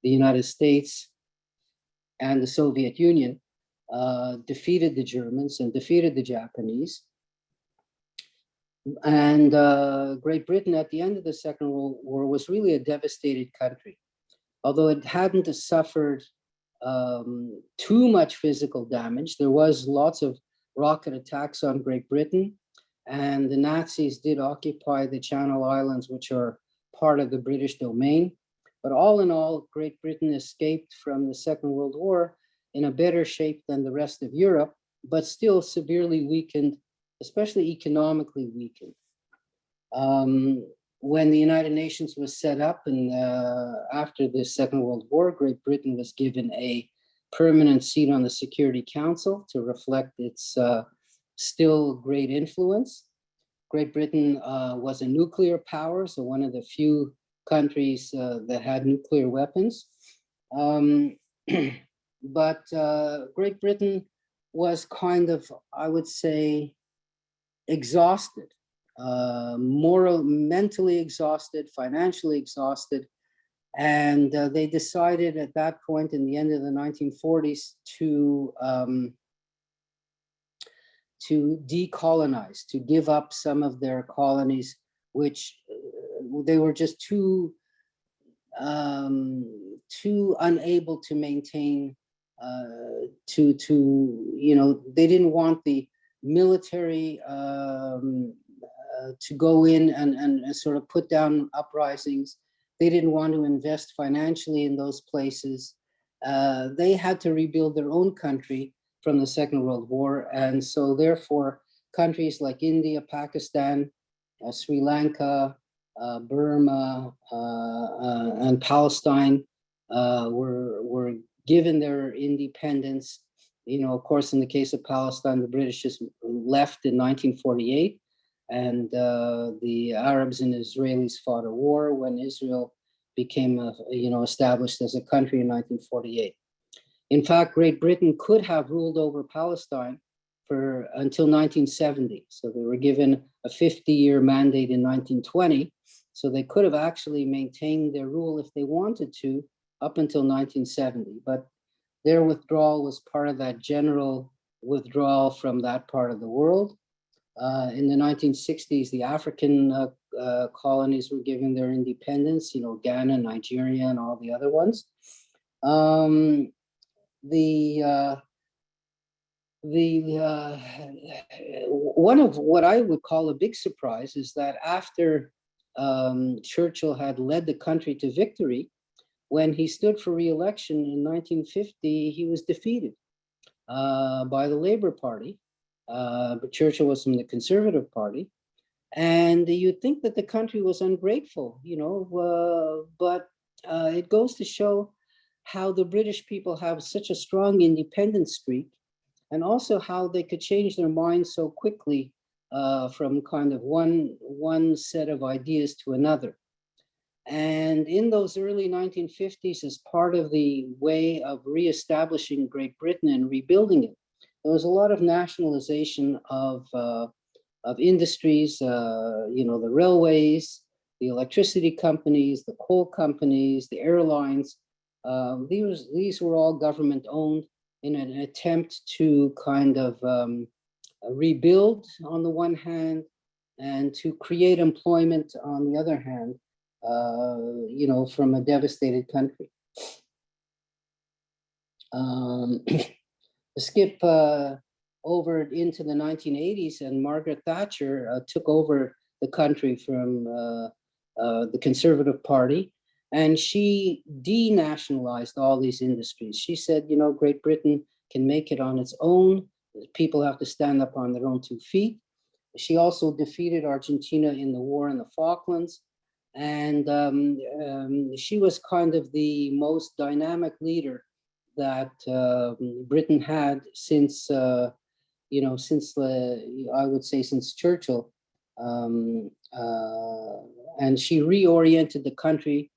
the United States and the Soviet Union, defeated the Germans and defeated the Japanese. And Great Britain at the end of the Second World War was really a devastated country. Although it hadn't suffered too much physical damage, there was lots of rocket attacks on Great Britain. and the Nazis did occupy the Channel Islands, which are part of the British domain. But all in all, Great Britain escaped from the Second World War in a better shape than the rest of Europe, but still severely weakened, especially economically weakened. When the United Nations was set up and after the Second World War, Great Britain was given a permanent seat on the Security Council to reflect its still great influence. Great Britain was a nuclear power, so one of the few countries that had nuclear weapons. But Great Britain was kind of, I would say, exhausted, mentally exhausted, financially exhausted. And they decided at that point in the end of the 1940s to decolonize, to give up some of their colonies, which they were just too unable to maintain. They didn't want the military to go in and sort of put down uprisings. They didn't want to invest financially in those places. They had to rebuild their own country from the Second World War. And so therefore, countries like India, Pakistan, Sri Lanka, Burma, and Palestine were given their independence. Of course, in the case of Palestine, the British just left in 1948. And the Arabs and Israelis fought a war when Israel became, established as a country in 1948. In fact, Great Britain could have ruled over Palestine until 1970. So they were given a 50-year mandate in 1920. So they could have actually maintained their rule if they wanted to up until 1970. But their withdrawal was part of that general withdrawal from that part of the world. In the 1960s, the African colonies were given their independence, Ghana, Nigeria, and all the other ones. One of what I would call a big surprise is that after Churchill had led the country to victory, when he stood for re-election in 1950, he was defeated by the Labour Party. But Churchill was from the Conservative Party. And you'd think that the country was ungrateful, but it goes to show how the British people have such a strong independence streak, and also how they could change their minds so quickly from kind of one set of ideas to another. And in those early 1950s, as part of the way of reestablishing Great Britain and rebuilding it, there was a lot of nationalization of industries, the railways, the electricity companies, the coal companies, the airlines. These were all government owned in an attempt to kind of rebuild on the one hand and to create employment on the other hand, from a devastated country. Skip over into the 1980s, and Margaret Thatcher took over the country from the Conservative Party, and she denationalized all these industries. She said, Great Britain can make it on its own. People have to stand up on their own 2 feet. She also defeated Argentina in the war in the Falklands. And she was kind of the most dynamic leader that Britain had since, I would say since Churchill. And she reoriented the country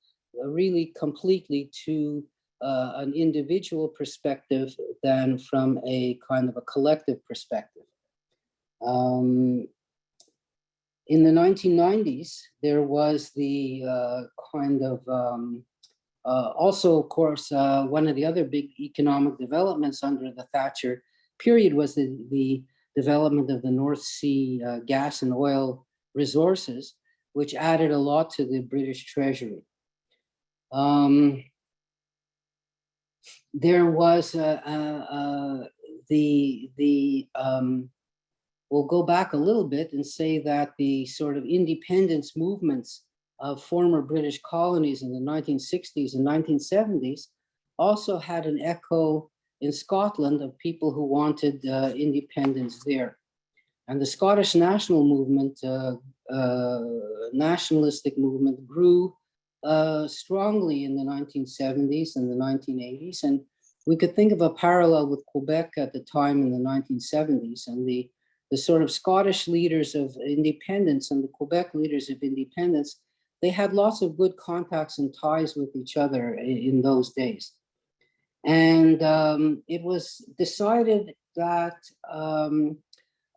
really completely to an individual perspective than from a kind of a collective perspective. In the 1990s, there was the also, of course, one of the other big economic developments under the Thatcher period was the development of the North Sea gas and oil resources, which added a lot to the British Treasury. There was we'll go back a little bit and say that the sort of independence movements of former British colonies in the 1960s and 1970s also had an echo in Scotland of people who wanted independence there. And the Scottish national movement, nationalistic movement, grew strongly in the 1970s and the 1980s. And we could think of a parallel with Quebec at the time in the 1970s, and the sort of Scottish leaders of independence and the Quebec leaders of independence, they had lots of good contacts and ties with each other in those days. And it was decided that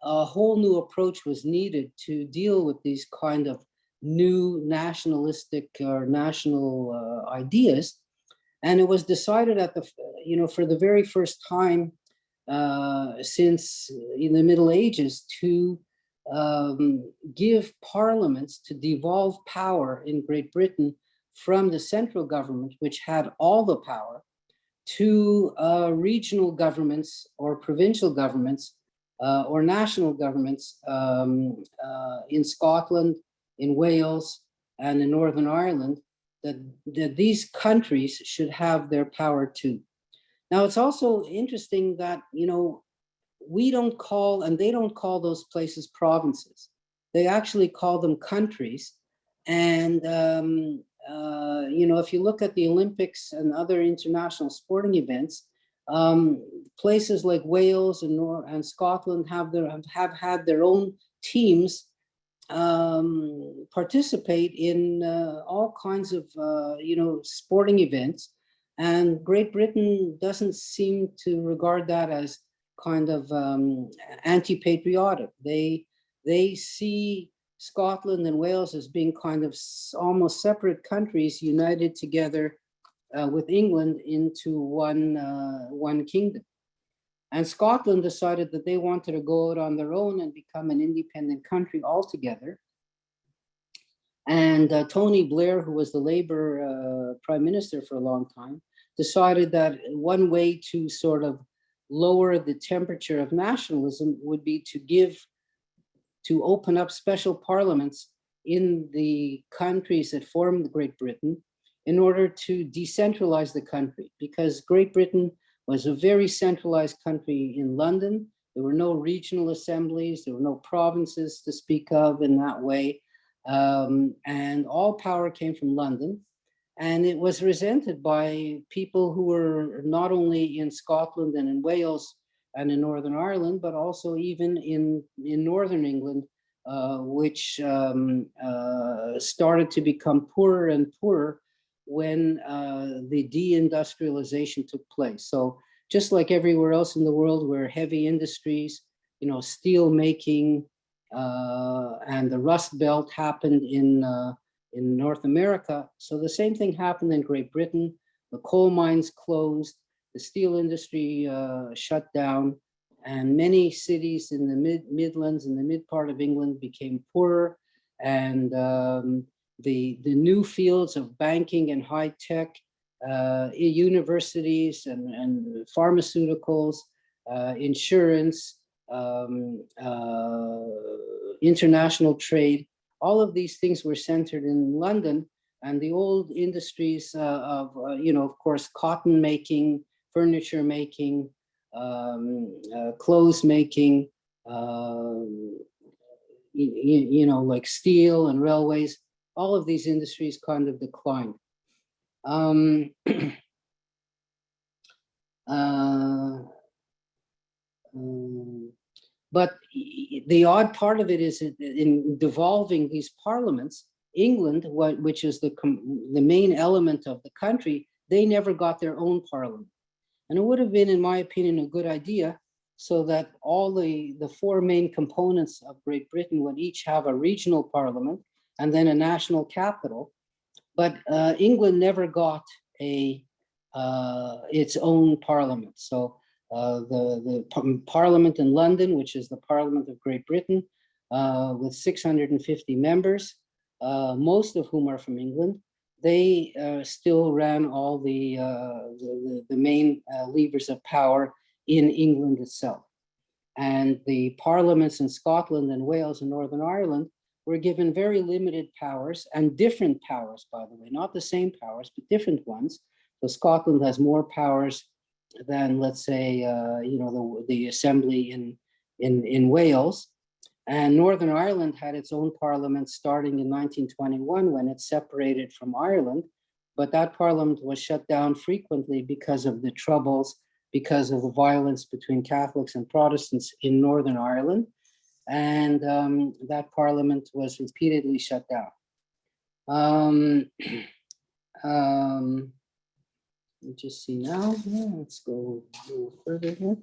a whole new approach was needed to deal with these kind of new nationalistic or national ideas. And it was decided at the, for the very first time since in the Middle Ages to give parliaments, to devolve power in Great Britain from the central government, which had all the power, to regional governments or provincial governments or national governments in Scotland, in Wales, and in Northern Ireland, that these countries should have their power too. Now, it's also interesting that, we don't call, and they don't call those places provinces. They actually call them countries. And, if you look at the Olympics and other international sporting events, places like Wales and Scotland have had their own teams participate in all kinds of, sporting events. And Great Britain doesn't seem to regard that as kind of anti-patriotic. They see Scotland and Wales as being kind of almost separate countries united together with England into one kingdom. And Scotland decided that they wanted to go out on their own and become an independent country altogether. And Tony Blair, who was the Labour Prime Minister for a long time, decided that one way to sort of lower the temperature of nationalism would be to open up special parliaments in the countries that formed Great Britain in order to decentralize the country, because Great Britain was a very centralized country in London. There were no regional assemblies, there were no provinces to speak of in that way, and all power came from London. And it was resented by people who were not only in Scotland and in Wales and in Northern Ireland, but also even in Northern England, which started to become poorer and poorer when the deindustrialization took place. So just like everywhere else in the world where heavy industries, steel making and the Rust Belt happened in North America. So the same thing happened in Great Britain. The coal mines closed, the steel industry shut down, and many cities in the Midlands and the mid part of England became poorer. And the new fields of banking and high tech, universities and pharmaceuticals, insurance, international trade, all of these things were centered in London. And the old industries of course, cotton making, furniture making, clothes making, like steel and railways, all of these industries kind of declined. But the odd part of it is in devolving these parliaments, England, which is the main element of the country, they never got their own parliament. And it would have been, in my opinion, a good idea so that all the four main components of Great Britain would each have a regional parliament and then a national capital. But England never got its own parliament. So the parliament in London, which is the Parliament of Great Britain, with 650 members, most of whom are from England, they still ran all the main levers of power in England itself. and the parliaments in Scotland and Wales and Northern Ireland were given very limited powers, and different powers, by the way, not the same powers, but different ones. So Scotland has more powers than, let's say, the assembly in Wales. And Northern Ireland had its own parliament starting in 1921 when it separated from Ireland. But that parliament was shut down frequently because of the troubles, because of the violence between Catholics and Protestants in Northern Ireland. And that parliament was repeatedly shut down. Let me just see now. Yeah, let's go a little further here.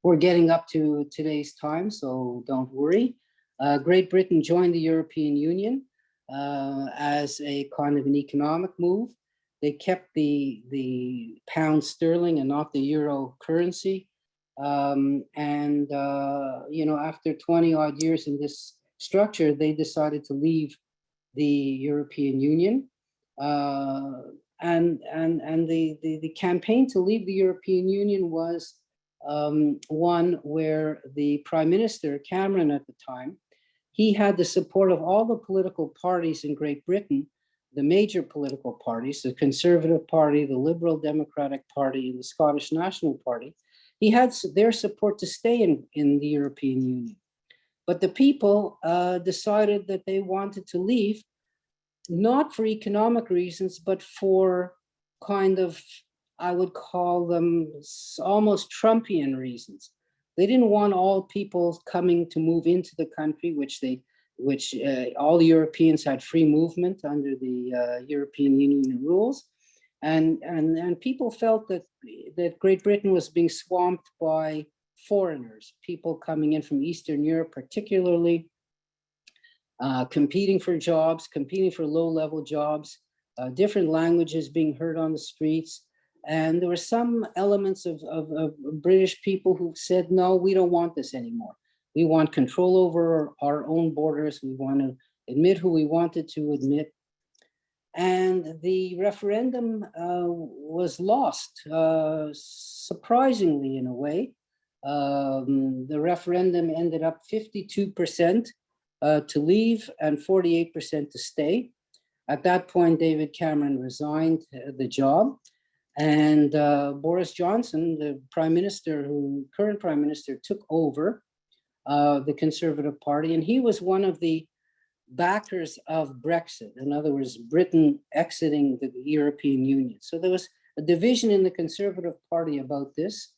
We're getting up to today's time, so don't worry. Great Britain joined the European Union as a kind of an economic move. They kept the pound sterling and not the euro currency. After 20 odd years in this structure, they decided to leave the European Union. And the campaign to leave the European Union was one where the Prime Minister, Cameron at the time, he had the support of all the political parties in Great Britain, the major political parties, the Conservative Party, the Liberal Democratic Party, and the Scottish National Party. He had their support to stay in the European Union. But the people decided that they wanted to leave, not for economic reasons, but for kind of, I would call them almost Trumpian reasons. They didn't want all people coming to move into the country, which all the Europeans had free movement under the European Union rules. And people felt that Great Britain was being swamped by foreigners, people coming in from Eastern Europe, particularly, competing for jobs, competing for low-level jobs, different languages being heard on the streets. And there were some elements of British people who said, no, we don't want this anymore. We want control over our own borders. We want to admit who we wanted to admit. And the referendum was lost, surprisingly in a way. The referendum ended up 52% to leave and 48% to stay. At that point, David Cameron resigned the job. And Boris Johnson, the current prime minister, took over the Conservative Party. And he was one of the backers of Brexit. In other words, Britain exiting the European Union. So there was a division in the Conservative Party about this.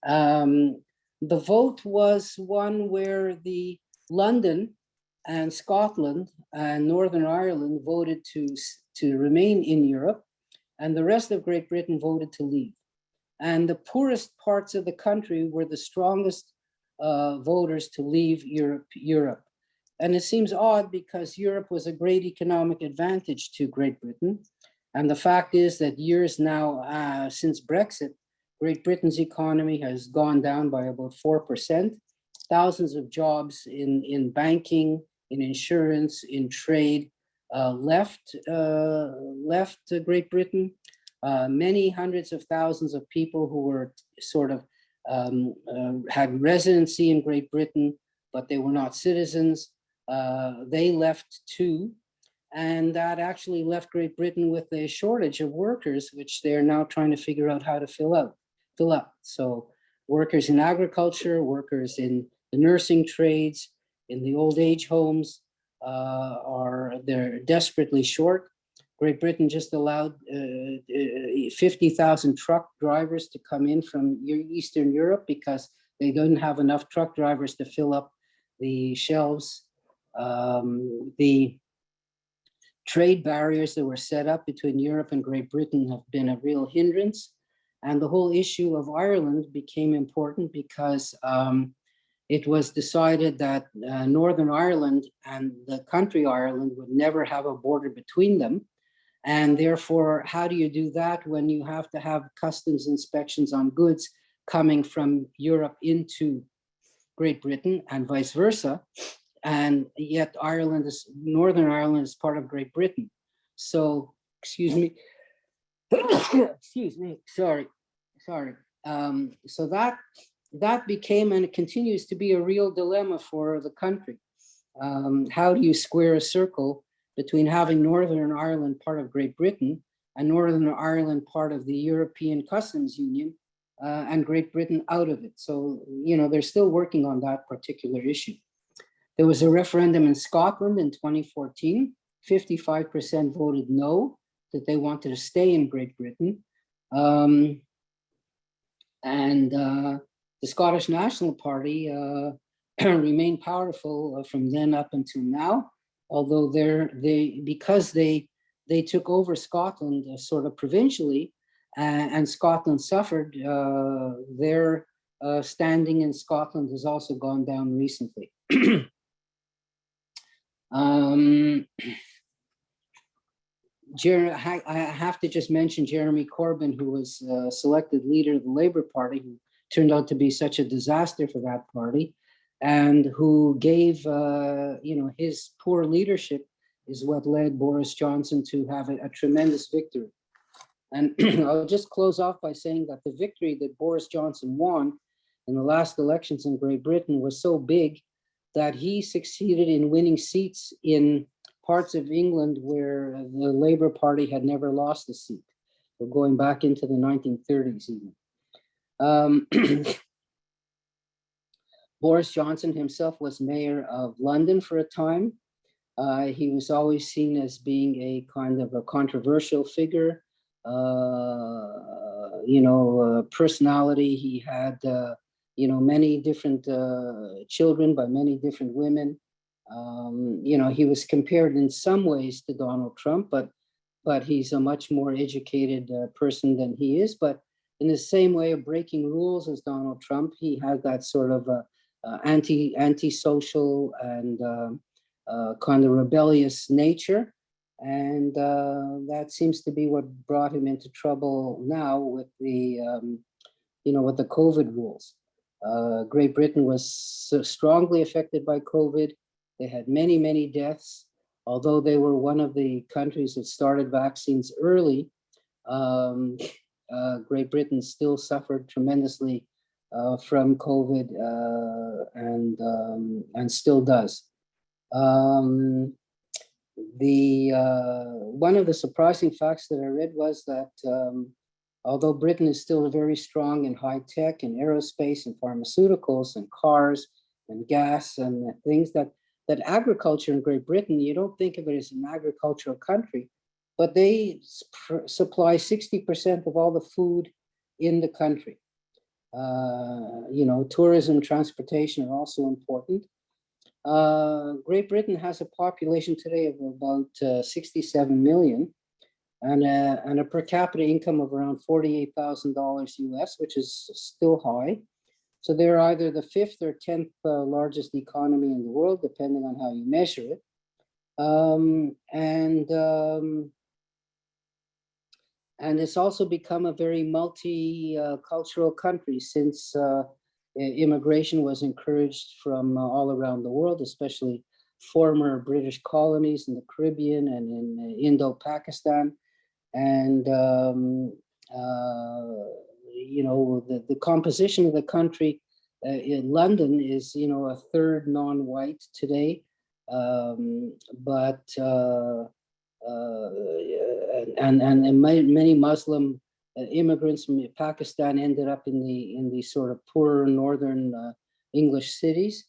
The vote was one where the London and Scotland and Northern Ireland voted to remain in Europe, and the rest of Great Britain voted to leave. And the poorest parts of the country were the strongest voters to leave Europe. And it seems odd because Europe was a great economic advantage to Great Britain. And the fact is that years now since Brexit, Great Britain's economy has gone down by about 4%. Thousands of jobs in banking, in insurance, in trade left Great Britain. Many hundreds of thousands of people who were sort of had residency in Great Britain, but they were not citizens. They left too, and that actually left Great Britain with a shortage of workers, which they're now trying to figure out how to fill up. So workers in agriculture, workers in the nursing trades, in the old age homes, they're desperately short. Great Britain just allowed 50,000 truck drivers to come in from Eastern Europe because they didn't have enough truck drivers to fill up the shelves. The trade barriers that were set up between Europe and Great Britain have been a real hindrance. And the whole issue of Ireland became important because it was decided that Northern Ireland and the country Ireland would never have a border between them. And therefore, how do you do that when you have to have customs inspections on goods coming from Europe into Great Britain and vice versa? And yet Northern Ireland is part of Great Britain. So, excuse me, sorry. So that that became and it continues to be a real dilemma for the country. How do you square a circle between having Northern Ireland part of Great Britain and Northern Ireland part of the European Customs Union and Great Britain out of it? So, you know, they're still working on that particular issue. There was a referendum in Scotland in 2014. 55% voted no, that they wanted to stay in Great Britain. The Scottish National Party remained powerful from then up until now, although because they took over Scotland sort of provincially, and Scotland suffered, their standing in Scotland has also gone down recently. I have to just mention Jeremy Corbyn, who was selected leader of the Labour Party, who turned out to be such a disaster for that party, and who gave, you know, his poor leadership is what led Boris Johnson to have a tremendous victory. And I'll just close off by saying that the victory that Boris Johnson won in the last elections in Great Britain was so big that he succeeded in winning seats in parts of England where the Labour Party had never lost a seat. We're going back into the 1930s even. Boris Johnson himself was mayor of London for a time. He was always seen as being a kind of a controversial figure, you know, personality. He had, you know, many different children by many different women. You know, he was compared in some ways to Donald Trump, but he's a much more educated person than he is. But in the same way of breaking rules as Donald Trump, he had that sort of anti-social and kind of rebellious nature. And that seems to be what brought him into trouble now with the, you know, with the COVID rules. Great Britain was so strongly affected by COVID. They had many, many deaths. Although they were one of the countries that started vaccines early, Great Britain still suffered tremendously from COVID and still does. One of the surprising facts that I read was that although Britain is still very strong in high tech and aerospace and pharmaceuticals and cars and gas and things, that agriculture in Great Britain, you don't think of it as an agricultural country, but they supply 60% of all the food in the country. You know, tourism, transportation are also important. Great Britain has a population today of about 67 million and a per capita income of around $48,000 US, which is still high. So they're either the 5th or 10th largest economy in the world, depending on how you measure it. And it's also become a very multicultural country since immigration was encouraged from all around the world, especially former British colonies in the Caribbean and in Indo-Pakistan. And you know, the composition of the country in London is, you know, a third non-white today, but many Muslim immigrants from Pakistan ended up in the sort of poorer northern English cities.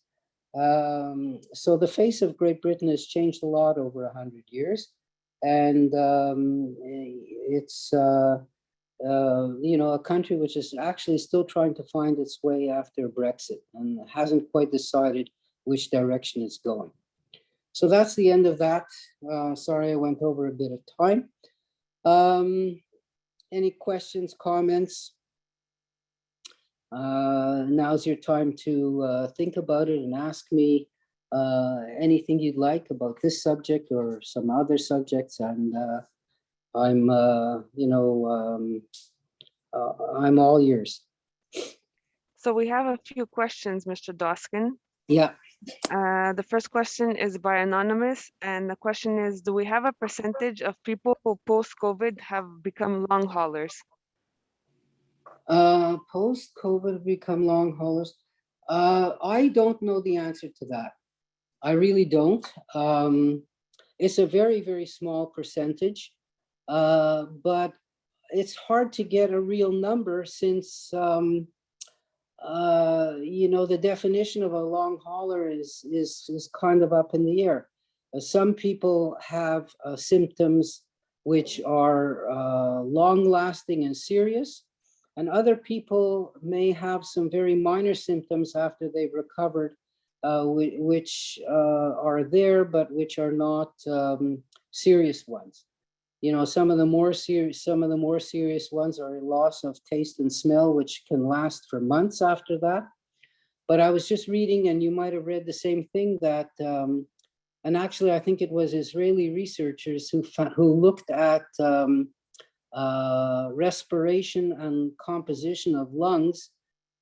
So the face of Great Britain has changed a lot over 100 years, and it's you know, a country which is actually still trying to find its way after Brexit and hasn't quite decided which direction it's going. So that's the end of that. Sorry, I went over a bit of time. Any questions, comments? Now's your time to think about it and ask me anything you'd like about this subject or some other subjects. And I'm, you know, I'm all ears. So we have a few questions, Mr. Dwoskin. Yeah. The first question is by Anonymous, and the question is, do we have a percentage of people who post-COVID have become long haulers? Post-COVID become long haulers. I don't know the answer to that. I really don't. It's a very, very small percentage, but it's hard to get a real number since, the definition of a long hauler is kind of up in the air. Some people have symptoms which are long-lasting and serious, and other people may have some very minor symptoms after they've recovered, which are there, but which are not serious ones. Some of the more serious ones are loss of taste and smell, which can last for months after that. But I was just reading, and you might have read the same thing, that and actually I think it was Israeli researchers who looked at respiration and composition of lungs,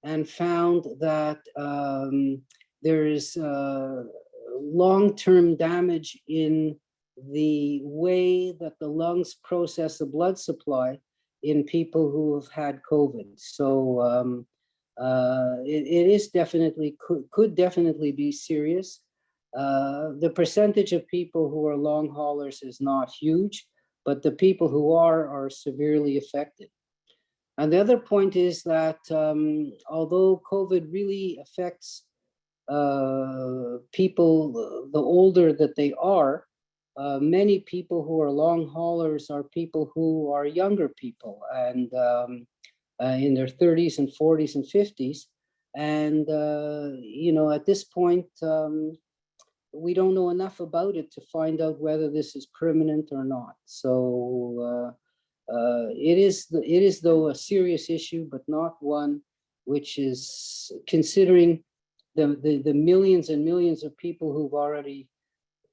and found that there is long-term damage in the way that the lungs process the blood supply in people who have had COVID. So it is definitely, could definitely be serious. The percentage of people who are long haulers is not huge, but the people who are severely affected. And the other point is that although COVID really affects people, the older that they are, many people who are long haulers are people who are younger people, and in their 30s and 40s and 50s. And, at this point, we don't know enough about it to find out whether this is permanent or not. So it is though a serious issue, but not one which is, considering the millions and millions of people who've already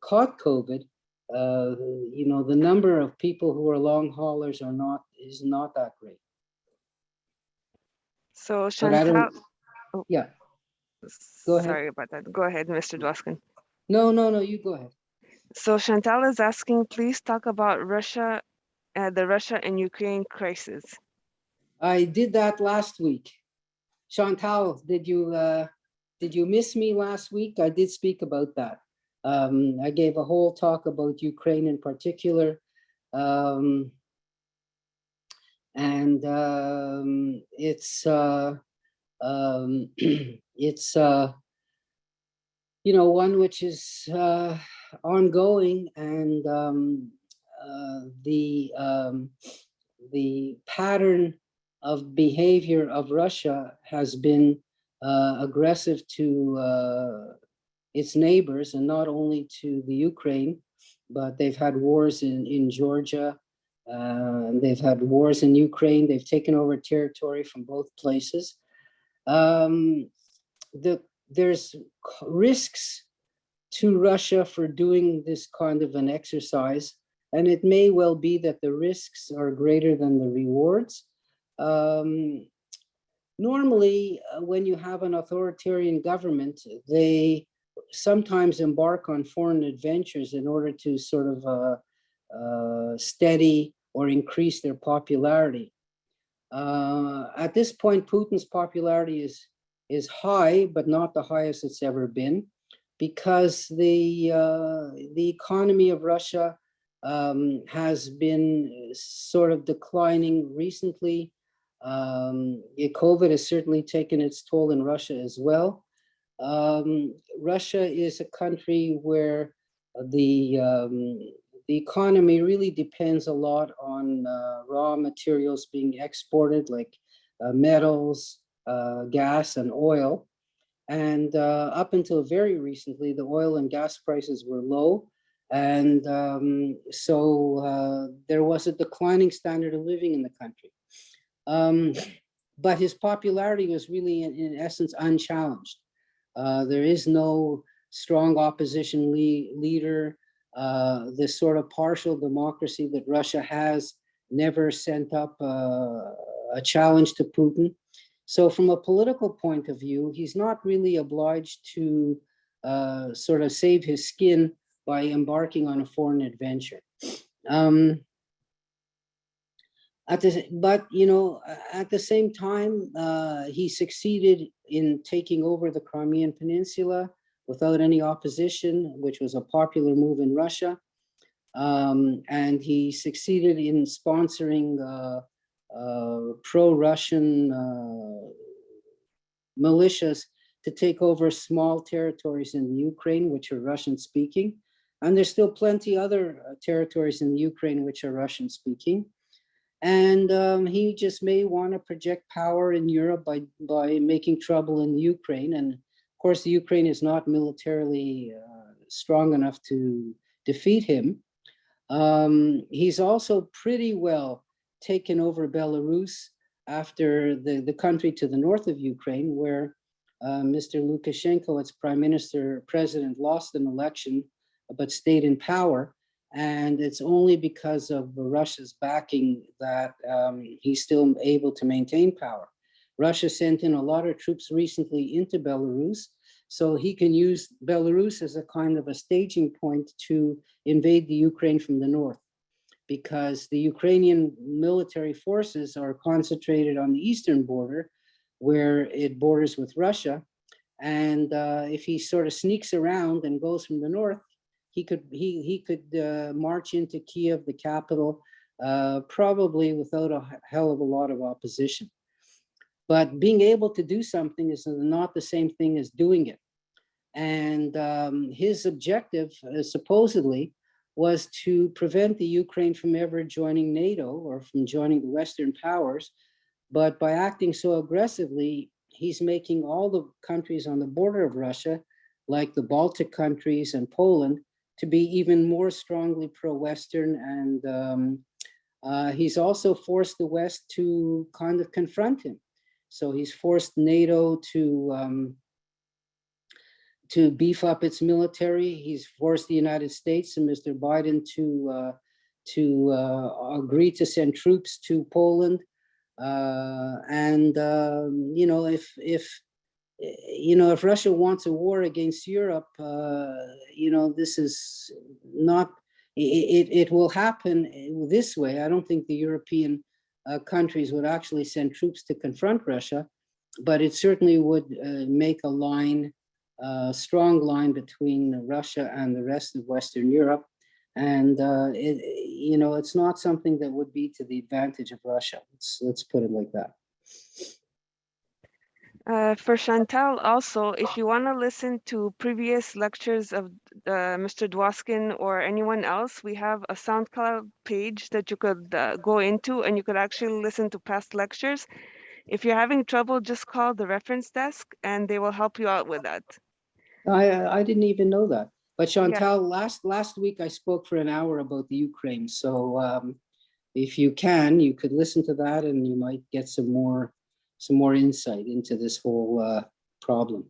caught COVID, the number of people who are long haulers is not that great. So But I Chantal, don't, oh, yeah, go ahead. sorry about that. Go ahead, Mr. Dwoskin. No, you go ahead. So Chantal is asking, please talk about Russia, the Russia and Ukraine crisis. I did that last week. Chantal, did you miss me last week? I did speak about that. I gave a whole talk about Ukraine in particular. It's it's one which is ongoing, and the pattern of behavior of Russia has been aggressive to its neighbors, and not only to the Ukraine, but they've had wars in Georgia, they've had wars in Ukraine, they've taken over territory from both places. There's risks to Russia for doing this kind of an exercise, and it may well be that the risks are greater than the rewards. Normally, when you have an authoritarian government, they sometimes embark on foreign adventures in order to sort of steady or increase their popularity. At this point, Putin's popularity is high, but not the highest it's ever been, because the economy of Russia has been sort of declining recently. COVID has certainly taken its toll in Russia as well. Russia is a country where the economy really depends a lot on raw materials being exported, like metals, gas, and oil. And up until very recently, the oil and gas prices were low. And so there was a declining standard of living in the country. But his popularity was really, in essence, unchallenged. There is no strong opposition leader. This sort of partial democracy that Russia has never sent up a challenge to Putin. So from a political point of view, he's not really obliged to sort of save his skin by embarking on a foreign adventure. But at the same time, he succeeded in taking over the Crimean Peninsula without any opposition, which was a popular move in Russia. And he succeeded in sponsoring pro-Russian militias to take over small territories in the Ukraine, which are Russian-speaking. And there's still plenty other territories in the Ukraine which are Russian-speaking. And he just may want to project power in Europe by making trouble in the Ukraine. And of course, the Ukraine is not militarily strong enough to defeat him. He's also pretty well taken over Belarus after the country to the north of Ukraine, where Mr. Lukashenko, its president, lost an election, but stayed in power. And it's only because of Russia's backing that he's still able to maintain power. Russia sent in a lot of troops recently into Belarus, so he can use Belarus as a kind of a staging point to invade the Ukraine from the north, because the Ukrainian military forces are concentrated on the eastern border, where it borders with Russia. And if he sort of sneaks around and goes from the north, he could march into Kiev, the capital, probably without a hell of a lot of opposition. But being able to do something is not the same thing as doing it. And his objective, supposedly, was to prevent the Ukraine from ever joining NATO or from joining the Western powers. But by acting so aggressively, he's making all the countries on the border of Russia, like the Baltic countries and Poland, to be even more strongly pro-Western. And he's also forced the West to kind of confront him. So he's forced NATO to beef up its military. He's forced the United States and Mr. Biden to agree to send troops to Poland. If Russia wants a war against Europe, this is not, it will happen this way. I don't think the European countries would actually send troops to confront Russia, but it certainly would make a strong line between Russia and the rest of Western Europe. And it's not something that would be to the advantage of Russia. Let's put it like that. For Chantal, also, if you want to listen to previous lectures of Mr. Dwoskin or anyone else, we have a SoundCloud page that you could go into, and you could actually listen to past lectures. If you're having trouble, just call the reference desk and they will help you out with that. I didn't even know that. But Chantal, last week I spoke for an hour about the Ukraine. So if you can, you could listen to that and you might get some more insight into this whole problem.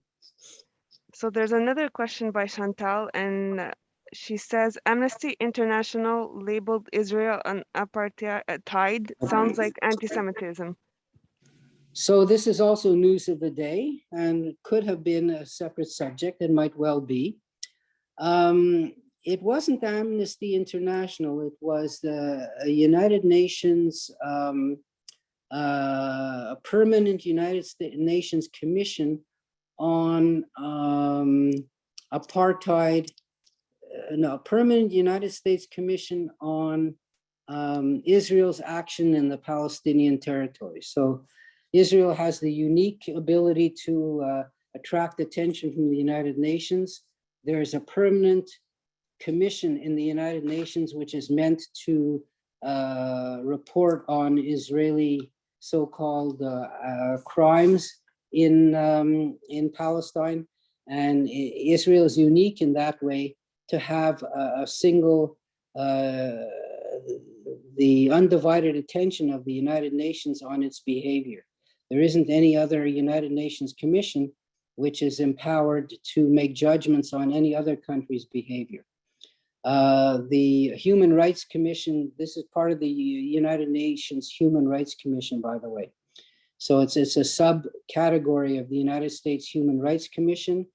So there's another question by Chantal, and she says, Amnesty International labeled Israel an apartheid. Sounds like anti-Semitism. So this is also news of the day and could have been a separate subject. It might well be. It wasn't Amnesty International. It was the United Nations, a permanent United Nations Commission on apartheid, no, permanent United States Commission on Israel's action in the Palestinian territory. So Israel has the unique ability to attract attention from the United Nations. There is a permanent commission in the United Nations which is meant to report on Israeli so-called crimes in Palestine. And Israel is unique in that way to have a single, the undivided attention of the United Nations on its behavior. There isn't any other United Nations commission which is empowered to make judgments on any other country's behavior. The Human Rights Commission, this is part of the United Nations Human Rights Commission, by the way. So it's a subcategory of the United States Human Rights Commission,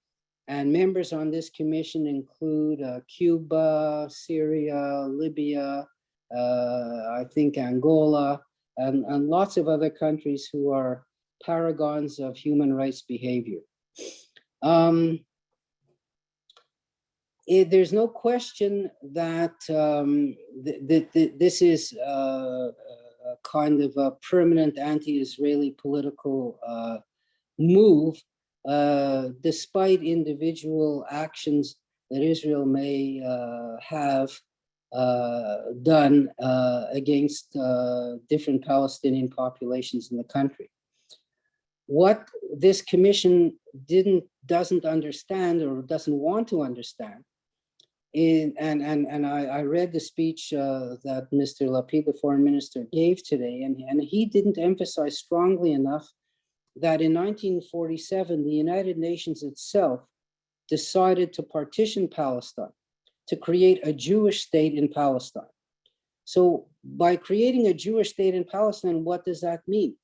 and members on this commission include Cuba, Syria, Libya, I think Angola, and lots of other countries who are paragons of human rights behavior. There's no question that this is a kind of a permanent anti-Israeli political move, despite individual actions that Israel may have done against different Palestinian populations in the country. What this commission doesn't understand or doesn't want to understand, and I read the speech that Mr. Lapid, the foreign minister, gave today, and he didn't emphasize strongly enough that in 1947, the United Nations itself decided to partition Palestine, to create a Jewish state in Palestine. So by creating a Jewish state in Palestine, what does that mean?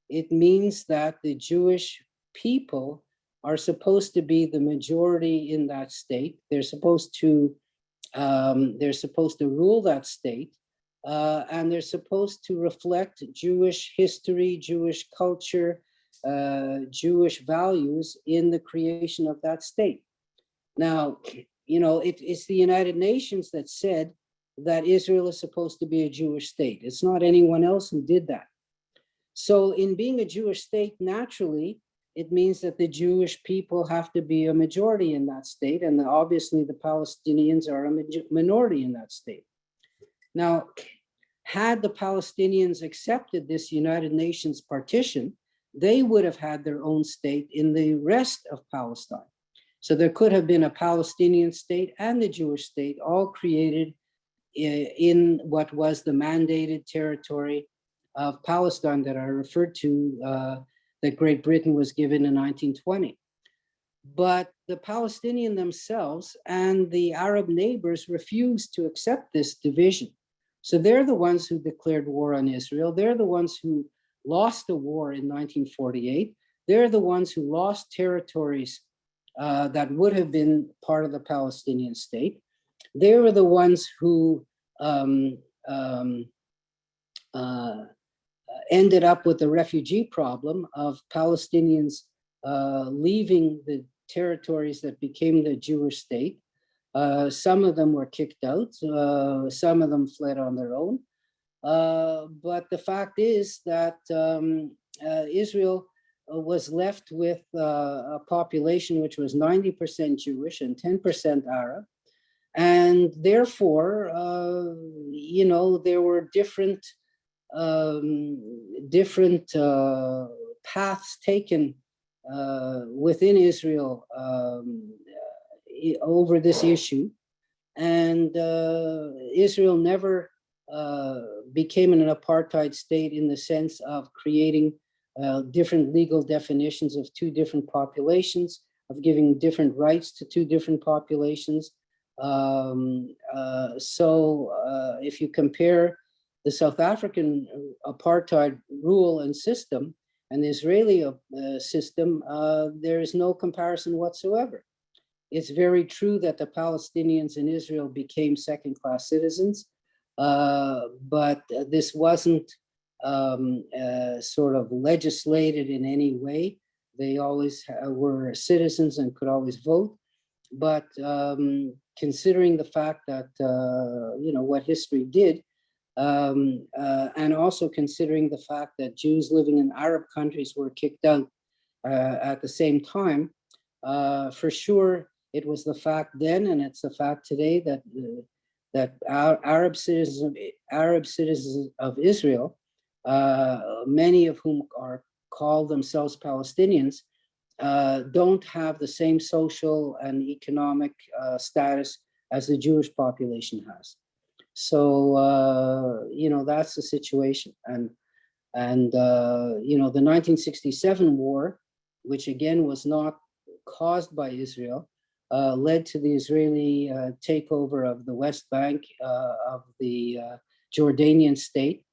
It means that the Jewish people are supposed to be the majority in that state. They're supposed to rule that state, and they're supposed to reflect Jewish history, Jewish culture, Jewish values in the creation of that state. Now, you know, it's the United Nations that said that Israel is supposed to be a Jewish state. It's not anyone else who did that. So in being a Jewish state, naturally, it means that the Jewish people have to be a majority in that state, and obviously the Palestinians are a minority in that state. Now, had the Palestinians accepted this United Nations partition, they would have had their own state in the rest of Palestine. So there could have been a Palestinian state and a Jewish state, all created in what was the mandated territory of Palestine that I referred to, that Great Britain was given in 1920. But the Palestinians themselves and the Arab neighbors refused to accept this division. So they're the ones who declared war on Israel. They're the ones who lost the war in 1948. They're the ones who lost territories that would have been part of the Palestinian state. They were the ones who ended up with the refugee problem of Palestinians leaving the territories that became the Jewish state. Some of them were kicked out, some of them fled on their own. But the fact is that Israel was left with a population which was 90% Jewish and 10% Arab. And therefore, you know, there were different paths taken within Israel over this issue. And Israel never became an apartheid state in the sense of creating different legal definitions of two different populations, of giving different rights to two different populations. If you compare the South African apartheid rule and system and the Israeli system, there is no comparison whatsoever. It's very true that the Palestinians in Israel became second-class citizens, but this wasn't sort of legislated in any way. They always were citizens and could always vote. But considering the fact that, you know, what history did, and also considering the fact that Jews living in Arab countries were kicked out at the same time, for sure, it was the fact then, and it's the fact today, that our Arab citizens of Israel, many of whom are called themselves Palestinians, don't have the same social and economic status as the Jewish population has. So, you know, that's the situation. And you know, the 1967 war, which again was not caused by Israel, led to the Israeli takeover of the West Bank, of the Jordanian state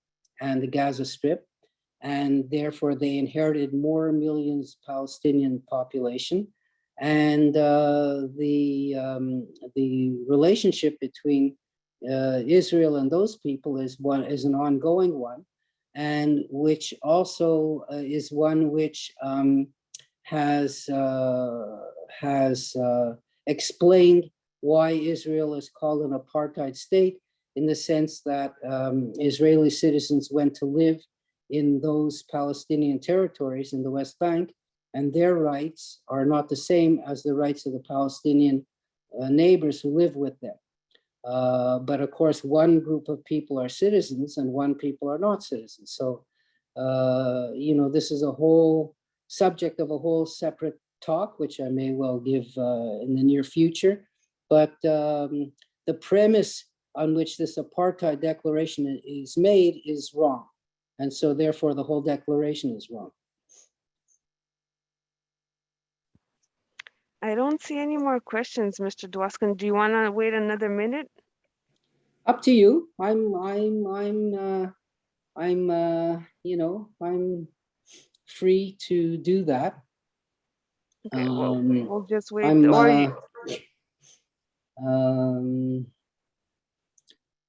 and the Gaza Strip. And therefore they inherited more millions Palestinian population. And the relationship between Israel and those people is an ongoing one. and which also is one which has explained why Israel is called an apartheid state, in the sense that Israeli citizens went to live in those Palestinian territories in the West Bank, and their rights are not the same as the rights of the Palestinian neighbors who live with them. But of course, one group of people are citizens and one people are not citizens. So, this is a whole subject of a whole separate talk, which I may well give in the near future. But the premise on which this apartheid declaration is made is wrong. And so therefore the whole declaration is wrong. I don't see any more questions, Mr. Dwoskin. Do you want to wait another minute? Up to you. I'm free to do that. Okay, well, we'll just wait.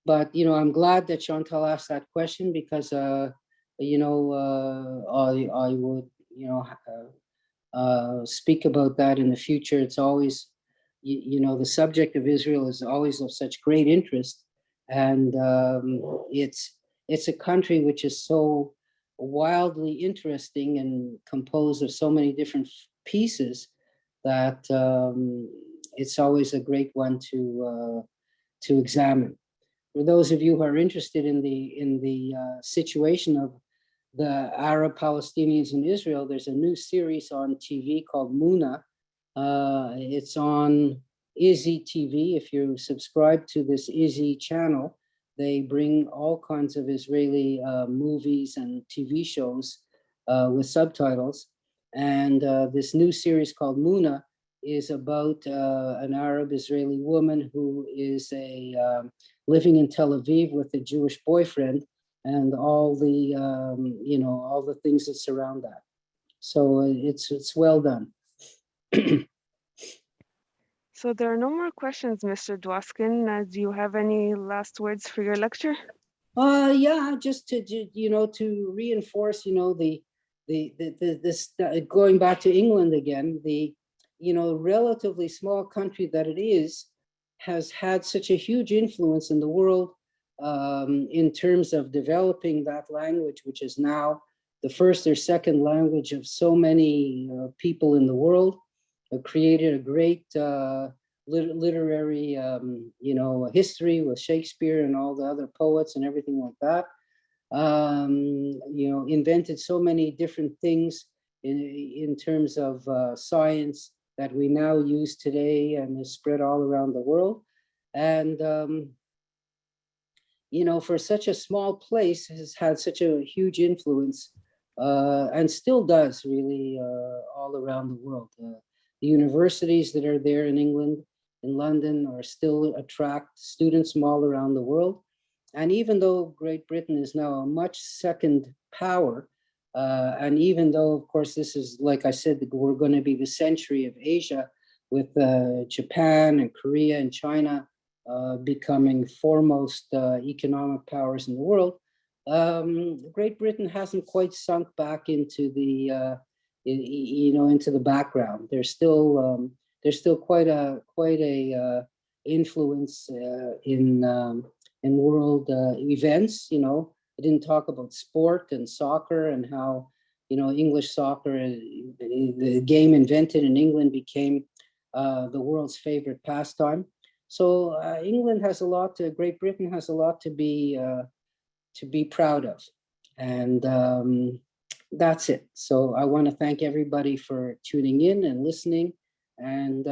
But I'm glad that Chantal asked that question, because I would speak about that in the future. It's always the subject of Israel is always of such great interest, and it's a country which is so wildly interesting and composed of so many different pieces that it's always a great one to examine. For those of you who are interested in the situation of the Arab Palestinians in Israel, there's a new series on TV called Muna. It's on Izzy TV. If you subscribe to this Izzy channel, they bring all kinds of Israeli movies and TV shows with subtitles. And this new series called Muna is about an Arab Israeli woman who is living in Tel Aviv with a Jewish boyfriend, and all the all the things that surround that. So it's well done. So there are no more questions, Mr. Dwoskin. Do you have any last words for your lecture? Yeah, just to to reinforce this going back to England again, the relatively small country that it is has had such a huge influence in the world in terms of developing that language, which is now the first or second language of so many people in the world. Created a great literary history with Shakespeare and all the other poets and everything like that. Invented so many different things in terms of science that we now use today, and is spread all around the world. And for such a small place, has had such a huge influence, and still does really all around the world. The universities that are there in England, in London, are still attract students from all around the world. And even though Great Britain is now a much second power, and even though, of course, this is, like I said, we're going to be the century of Asia, with Japan and Korea and China becoming foremost economic powers in the world, Great Britain hasn't quite sunk back into the into the background. There's still quite a influence in world events. I didn't talk about sport and soccer, and how English soccer, the game invented in England, became the world's favorite pastime. So Great Britain has a lot to be proud of, and that's it. So I want to thank everybody for tuning in and listening, and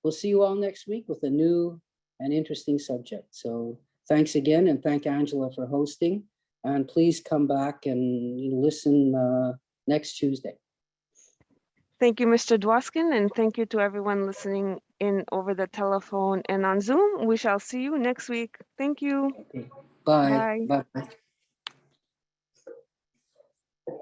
we'll see you all next week with a new and interesting subject. So thanks again, and thank Angela for hosting, and please come back and listen next Tuesday. Thank you, Mr. Dwoskin, and thank you to everyone listening in over the telephone and on Zoom. We shall see you next week. Thank you. Okay. Bye. Bye. Bye.